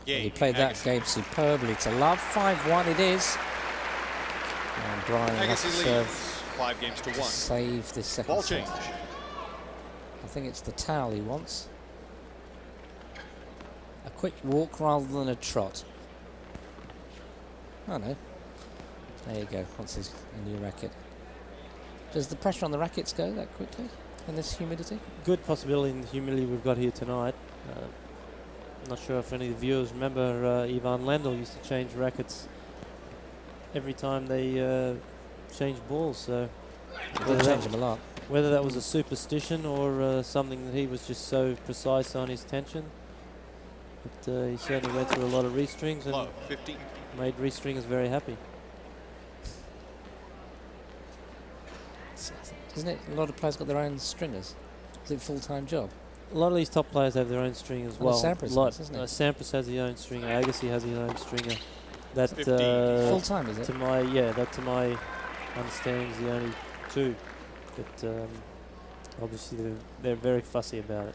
He played that game superbly to love. 5-1 it is. And Bryan has to serve 5 games to 1. Save this second Ball set. change. I think it's the towel he wants. A quick walk rather than a trot. Oh no. There you go. Wants a new racket. Does the pressure on the rackets go that quickly in this humidity? Good possibility in the humidity we've got here tonight. I'm not sure if any of the viewers remember Ivan Lendl used to change rackets every time they changed balls. So They change them a lot. whether that was a superstition or something that he was just so precise on his tension. But he certainly went through a lot of restrings and 50. made restringers very happy. Isn't it? A lot of players got their own stringers. Is it a full-time job? A lot of these top players have their own string as Well, well. Sampras Lot. does, doesn't he? Sampras has his own stringer. Agassi has his own stringer. That Full-time, is it? to my understanding is the only two. But obviously they're very fussy about it.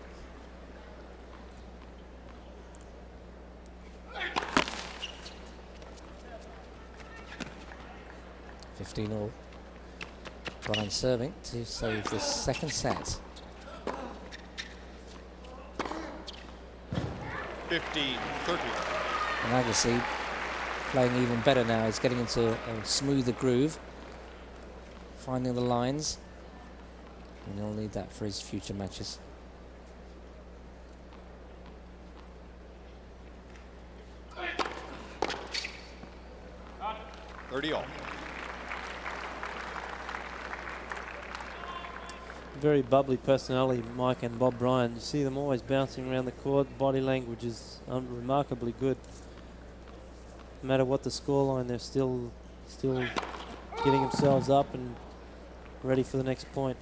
$15-all. Bryan serving to save this second set. 15, 30. And Agassi playing even better now. He's getting into a smoother groove, finding the lines, and he'll need that for his future matches. $30 all. Very bubbly personality, Mike and Bob Bryan. You see them always bouncing around the court. Body language is remarkably good. No matter what the scoreline, they're still getting themselves up and ready for the next point.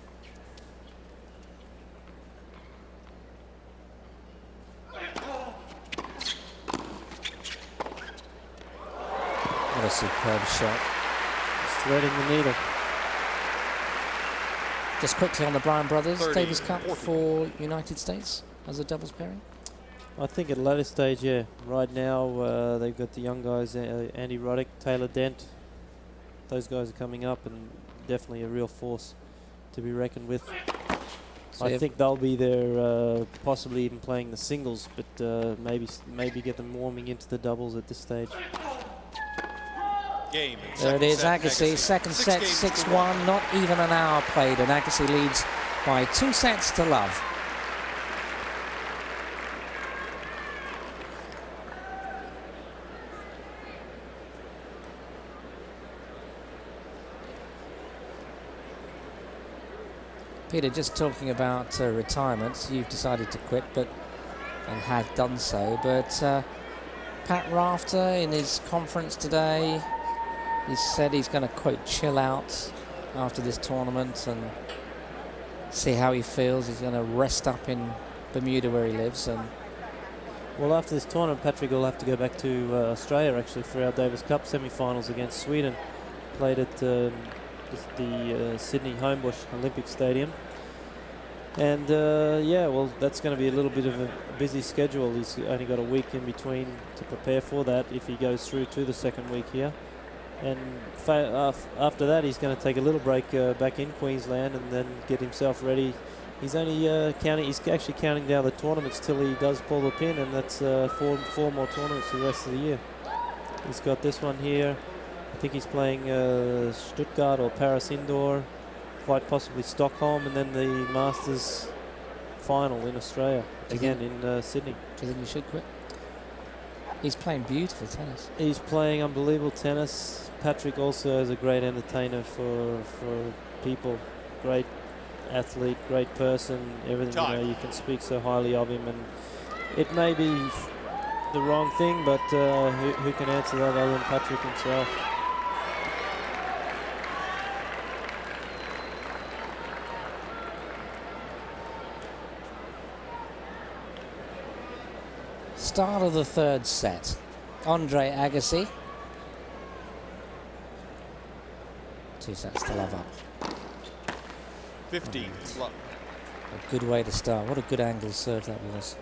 What a superb shot. Just threading the needle. Just quickly on the Bryan brothers, 30, Davis Cup 40. for United States as a doubles pairing. I think at later stage, yeah. Right now, they've got the young guys, Andy Roddick, Taylor Dent. Those guys are coming up and definitely a real force to be reckoned with. So I think they'll be there, possibly even playing the singles, but maybe get them warming into the doubles at this stage. Game. there it is, Set, Agassi. Second set, games to 6-1. Not even an hour played, and Agassi leads by 2 sets to love. Peter, just talking about retirement, you've decided to quit, and have done so. But Pat Rafter, in his conference today, he said he's going to, quote, chill out after this tournament and see how he feels. He's going to rest up in Bermuda where he lives. And Well, after this tournament, Patrick will have to go back to Australia, actually, for our Davis Cup semi-finals against Sweden. Played at the Sydney Homebush Olympic Stadium. And, yeah, well, that's going to be a little bit of a busy schedule. He's only got a week in between to prepare for that if he goes through to the second week here. And after that, he's going to take a little break back in Queensland and then get himself ready. He's only he's actually counting down the tournaments till he does pull the pin, and that's four more tournaments for the rest of the year. He's got this one here. I think he's playing Stuttgart or Paris Indoor, quite possibly Stockholm, and then the Masters final in Australia, again in Sydney. do you think he should quit? He's playing beautiful tennis. He's playing unbelievable tennis. Patrick also is a great entertainer for people. great athlete, great person, everything. You know, you can speak so highly of him, and it may be the wrong thing, but who can answer that other than Patrick himself? Start of the third set. Andre Agassi. 2 sets to love up. 15 love. A good way to start. What a good angle serve that was.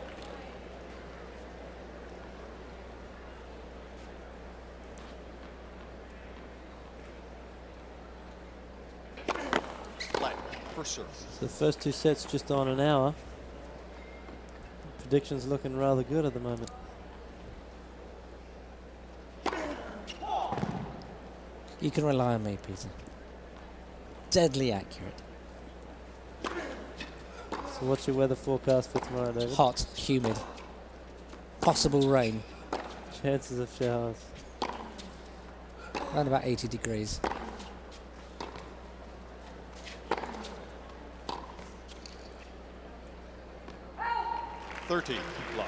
Flat for serve. So the first 2 sets just on an hour. Predictions looking rather good at the moment. You can rely on me, Peter. Deadly accurate. So what's your weather forecast for tomorrow, David? Hot, humid. Possible rain. Chances of showers. Around about 80 degrees. Love.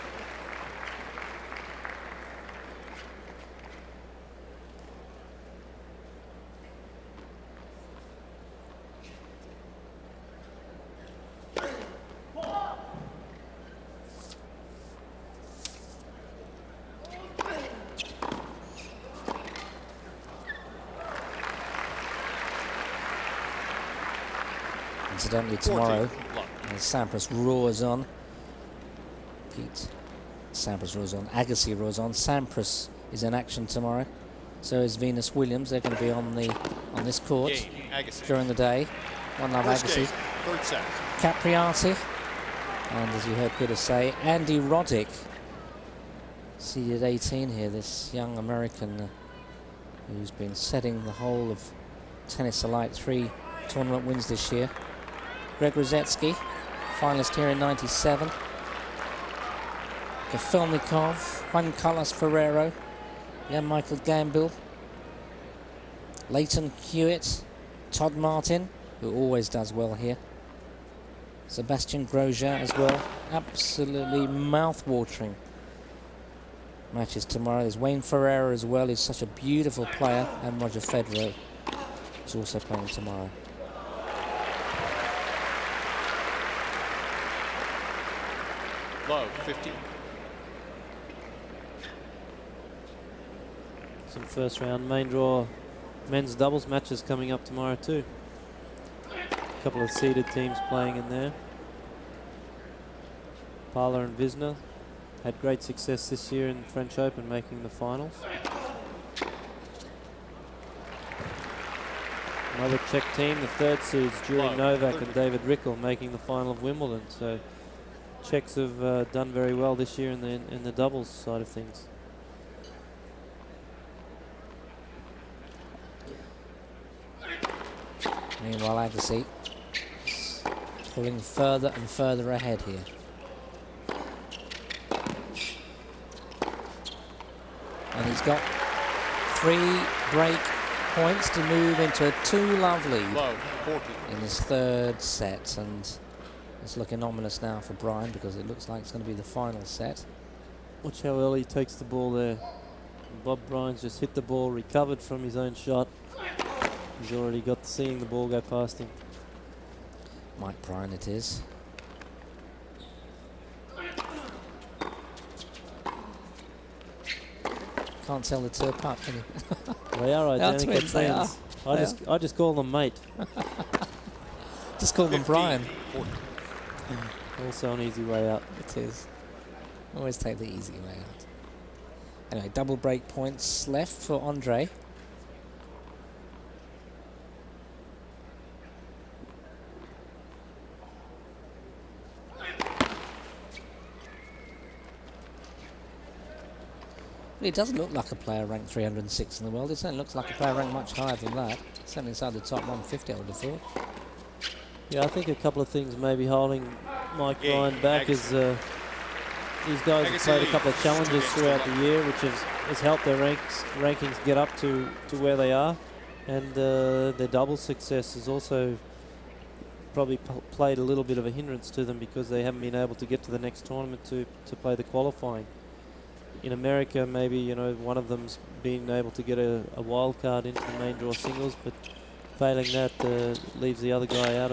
Incidentally, tomorrow, as Sampras roars on, Sampras roars on, Agassi roars on. Sampras is in action tomorrow. So is Venus Williams. They're going to be on this court during the day. One love Agassi. Third set. Capriati, and as you heard Peter say, Andy Roddick, seeded 18 here. This young American who's been setting the whole of Tennis Elite 3 tournament wins this year. Greg Rosetsky, finalist here in '97. Kafelnikov, Juan Carlos Ferrero, Jan Michael Gambill, Leighton Hewitt, Todd Martin, who always does well here. Sebastian Grosjean as well. Absolutely mouth-watering matches tomorrow. There's Wayne Ferreira as well. He's such a beautiful player. And Roger Federer is also playing tomorrow. Love, 50. Some first round main draw men's doubles matches coming up tomorrow too. A couple of seeded teams playing in there. Parler and Visner had great success this year in French Open, making the finals. Another Czech team, the third seeds, Juri Novak and David Rickel, making the final of Wimbledon. So Czechs have done very well this year in the doubles side of things. Meanwhile, Agassi pulling further and further ahead here. And he's got 3 break points to move into a 2-love lead in this third set. And it's looking ominous now for Bryan, because it looks like it's going to be the final set. Watch how early he takes the ball there. Bob Bryan's just hit the ball, recovered from his own shot. He's already got seeing the ball go past him. Mike Bryan it is. Can't tell the two apart, can you? They are identical twins, they are. I just call them mate. Just call them Bryan. Also an easy way out. It is. Always take the easy way out. Anyway, double break points left for Andre. It doesn't look like a player ranked 306 in the world. It certainly looks like a player ranked much higher than that. Certainly inside the top 150, I would have thought. Yeah, I think a couple of things maybe holding Mike Bryan back is these guys have played a couple of challenges throughout the year, which has helped their rankings get up to where they are. And their double success has also probably played a little bit of a hindrance to them because they haven't been able to get to the next tournament to play the qualifying. In America, maybe, you know, one of them's been able to get a wild card into the main draw singles, but failing that leaves the other guy out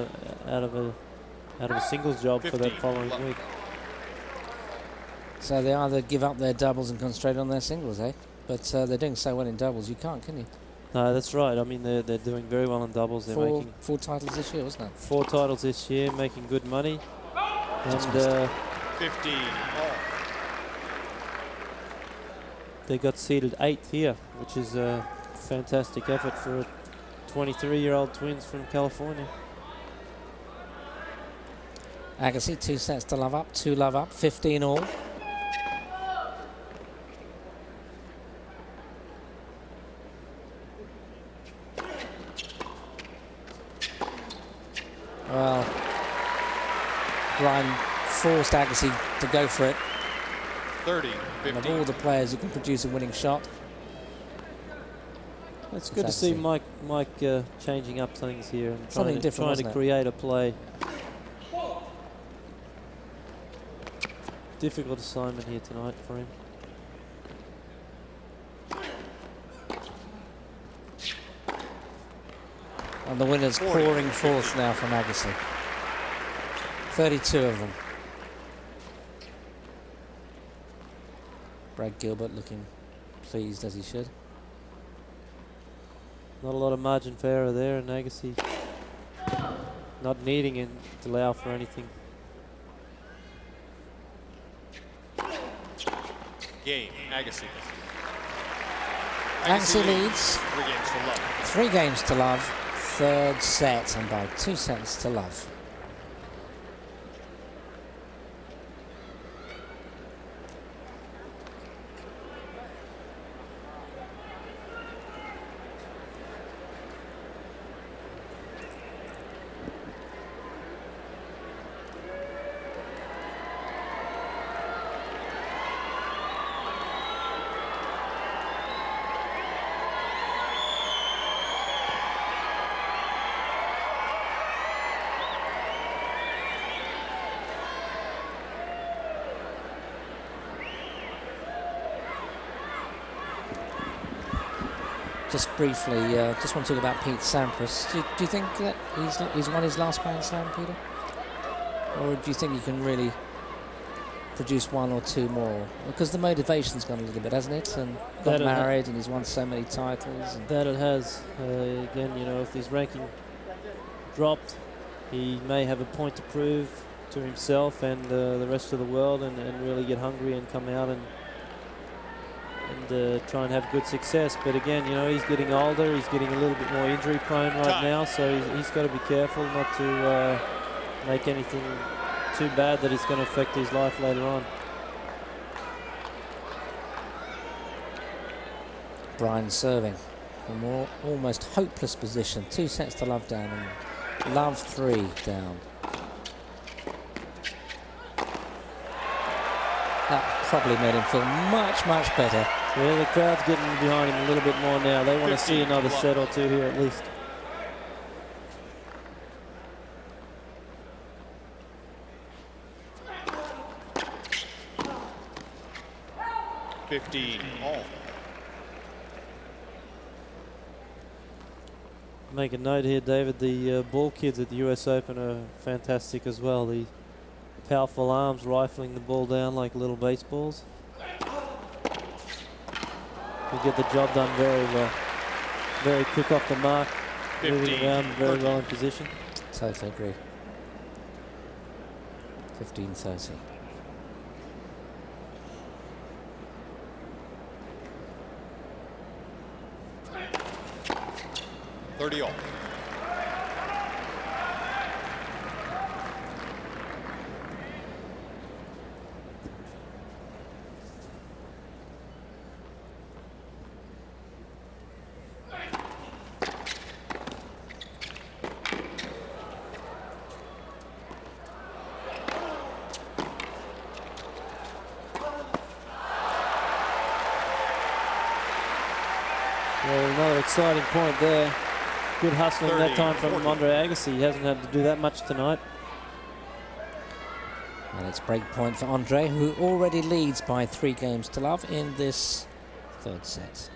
of a singles job for that following week. So they either give up their doubles and concentrate on their singles, eh? But they're doing so well in doubles, you can't, can you? No, that's right. I mean, they're doing very well in doubles. They're making four titles this year, wasn't it? 4 titles this year, making good money. And 15 all. they got seeded 8th here, which is a fantastic effort for a 23-year-old twins from California. Agassi, 2 sets to love up, 2 love up, 15 all. Well, Bryan forced Agassi to go for it. 30, 50. And of all the players who can produce a winning shot, It's good to see Mike changing up things here and Something different, trying to create a play. Difficult assignment here tonight for him. and the winners 40, pouring forth now from Agassi. 32 of them. Brad Gilbert looking pleased as he should. Not a lot of margin for error there, and Agassi not needing it to allow for anything. Game, Agassi. Agassi leads 3 games to love. 3 games to love, 3rd set, and by 2 sets to love. Just briefly, just want to talk about Pete Sampras. Do you think that he's won his last Grand Slam, Peter? Or do you think he can really produce 1 or 2 more? Because the motivation's gone a little bit, hasn't it? And got married and he's won so many titles. And That it has. Again, you know, if his ranking dropped, he may have a point to prove to himself and the rest of the world and really get hungry and come out and try and have good success. But again, you know, he's getting older, he's getting a little bit more injury prone right now, so he's got to be careful not to make anything too bad that is going to affect his life later on. Bryan serving from almost hopeless position. 2 sets to love down and love 3 down. That probably made him feel much, much better. Yeah, the crowd's getting behind him a little bit more now. They want to see another set or 2 here at least. all. Make a note here, David, the ball kids at the US Open are fantastic as well. The powerful arms rifling the ball down like little baseballs. They get the job done very well. Very quick off the mark, moving around very well in position. Totally agree. 15-30. all. Well, another exciting point there. Good hustling that time from 30-40. Andre Agassi. He hasn't had to do that much tonight. And it's break point for Andre, who already leads by 3 games to love in this 3rd set.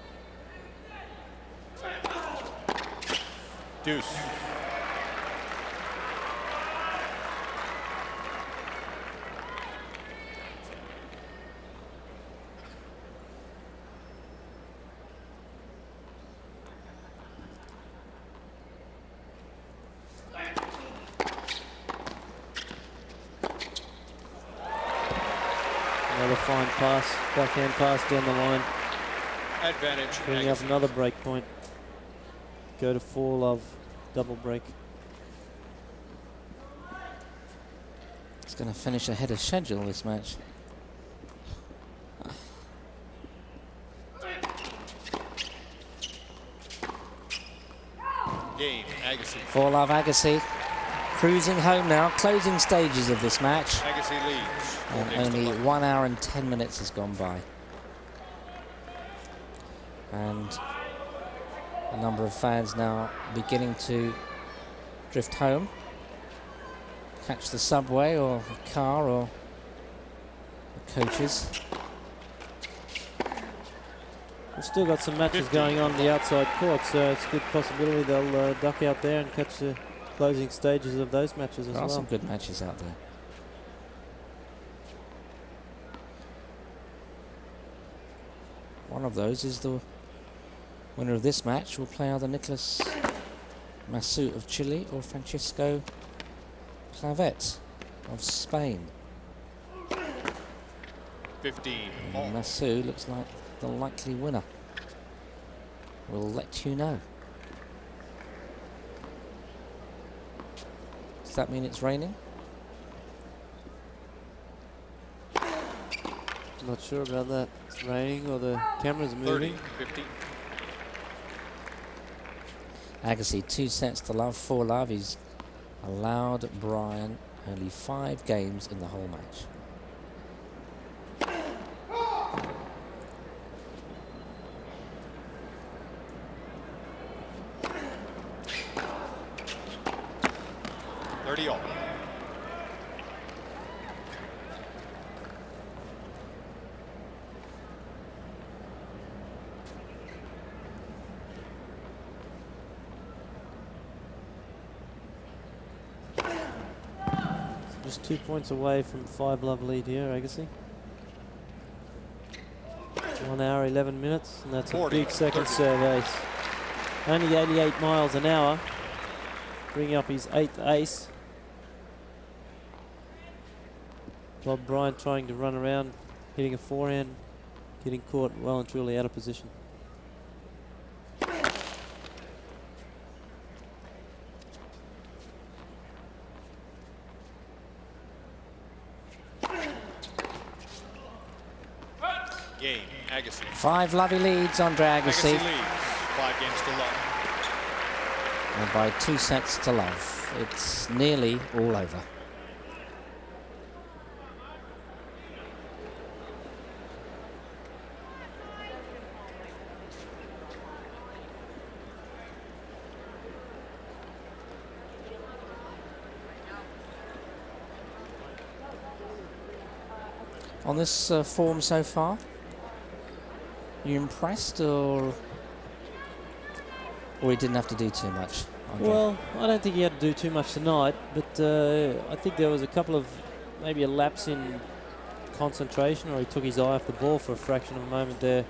Deuce. Another fine pass, backhand pass down the line. Advantage. Bring up Agassi. another break point. Go to 4 love, double break. It's going to finish ahead of schedule, this match. Game. Agassi. 4 love Agassi. Cruising home now, closing stages of this match. Agassi leads. 4 And games to only love. 1 hour and 10 minutes has gone by. And a number of fans now beginning to drift home. Catch the subway or a car or the coaches. We've still got some matches going on the outside court, so it's a good possibility they'll duck out there and catch the closing stages of those matches as There are some well. good matches out there. One of those is the winner of this match will play either Nicolas Massu of Chile or Francisco Clavet of Spain. 15. All. And Massu looks like the likely winner. We'll let you know. Does that mean it's raining? Not sure about that. It's raining or the camera's 30. moving. 15. Agassi 2 sets to love, 4 love. He's allowed Bryan only 5 games in the whole match. All. Just 2 points away from 5 love lead here, Agassi. 1 hour, 11 minutes, and that's a 40, big second 30. serve ace. Only 88 miles an hour. Bringing up his 8th ace. Bob Bryan trying to run around, hitting a forehand, getting caught well and truly out of position. Game. Agassi. 5 lovey leads, Andre Agassi Agassi. leads. 5 games to love. And by 2 sets to love. It's nearly all over. On this form so far, you impressed or he didn't have to do too much? Andre? Well, I don't think he had to do too much tonight, but I think there was a couple of, maybe a lapse in concentration, or he took his eye off the ball for a fraction of a moment there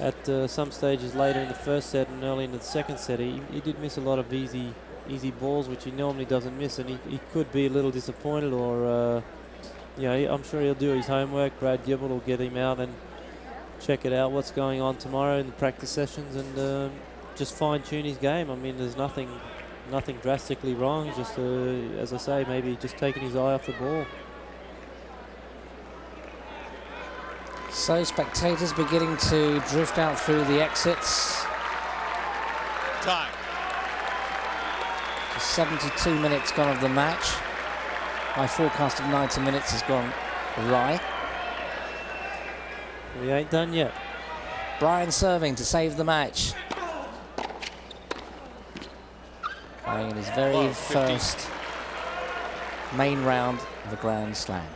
at some stages later in the first set and early into the second set. He did miss a lot of easy balls, which he normally doesn't miss, and he could be a little disappointed, or yeah, I'm sure he'll do his homework. Brad Gilbert will get him out and check it out, what's going on tomorrow in the practice sessions, and just fine-tune his game. I mean, there's nothing drastically wrong. Just, as I say, maybe just taking his eye off the ball. So spectators beginning to drift out through the exits. Time. 72 minutes gone of the match. My forecast of 90 minutes has gone awry. We ain't done yet. Bryan serving to save the match. playing in his very Love, 15. first main round of a Grand Slam.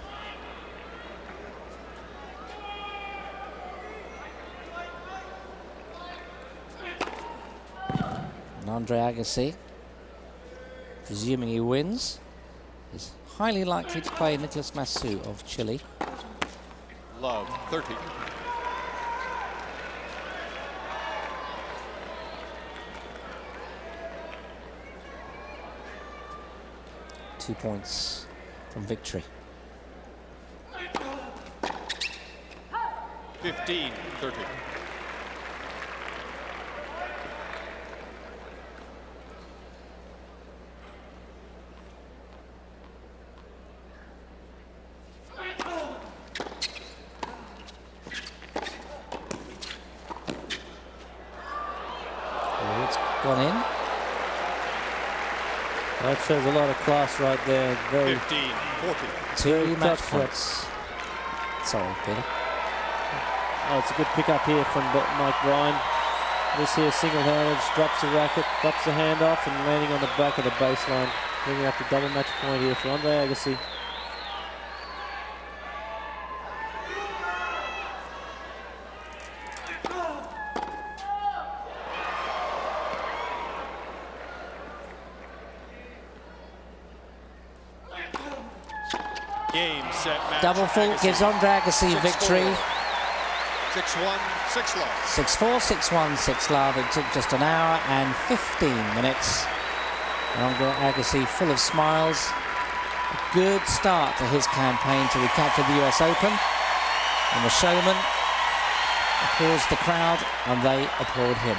And Andre Agassi, presuming he wins, is highly likely to play Nicolas Massou of Chile. Love, 30. Two points from victory. 15, 30. Oh, it's gone in. That shows a lot of class right there. Very 15, 40. Two match tough points. Sorry, Peter. Oh, it's a good pick up here from Mike Bryan. This here single-handed, drops the racket, drops the hand off, and landing on the back of the baseline, bringing up the double match point here for Andre Agassi. Game, set, match. Double fault Agassi. gives Andre Agassi 6-4. victory. 6-1, 6 love. 6-4, 6-1, 6 love. It took just an hour and 15 minutes. And Andre Agassi full of smiles. A good start to his campaign to recapture the US Open. And the showman applauds the crowd, and they applaud him.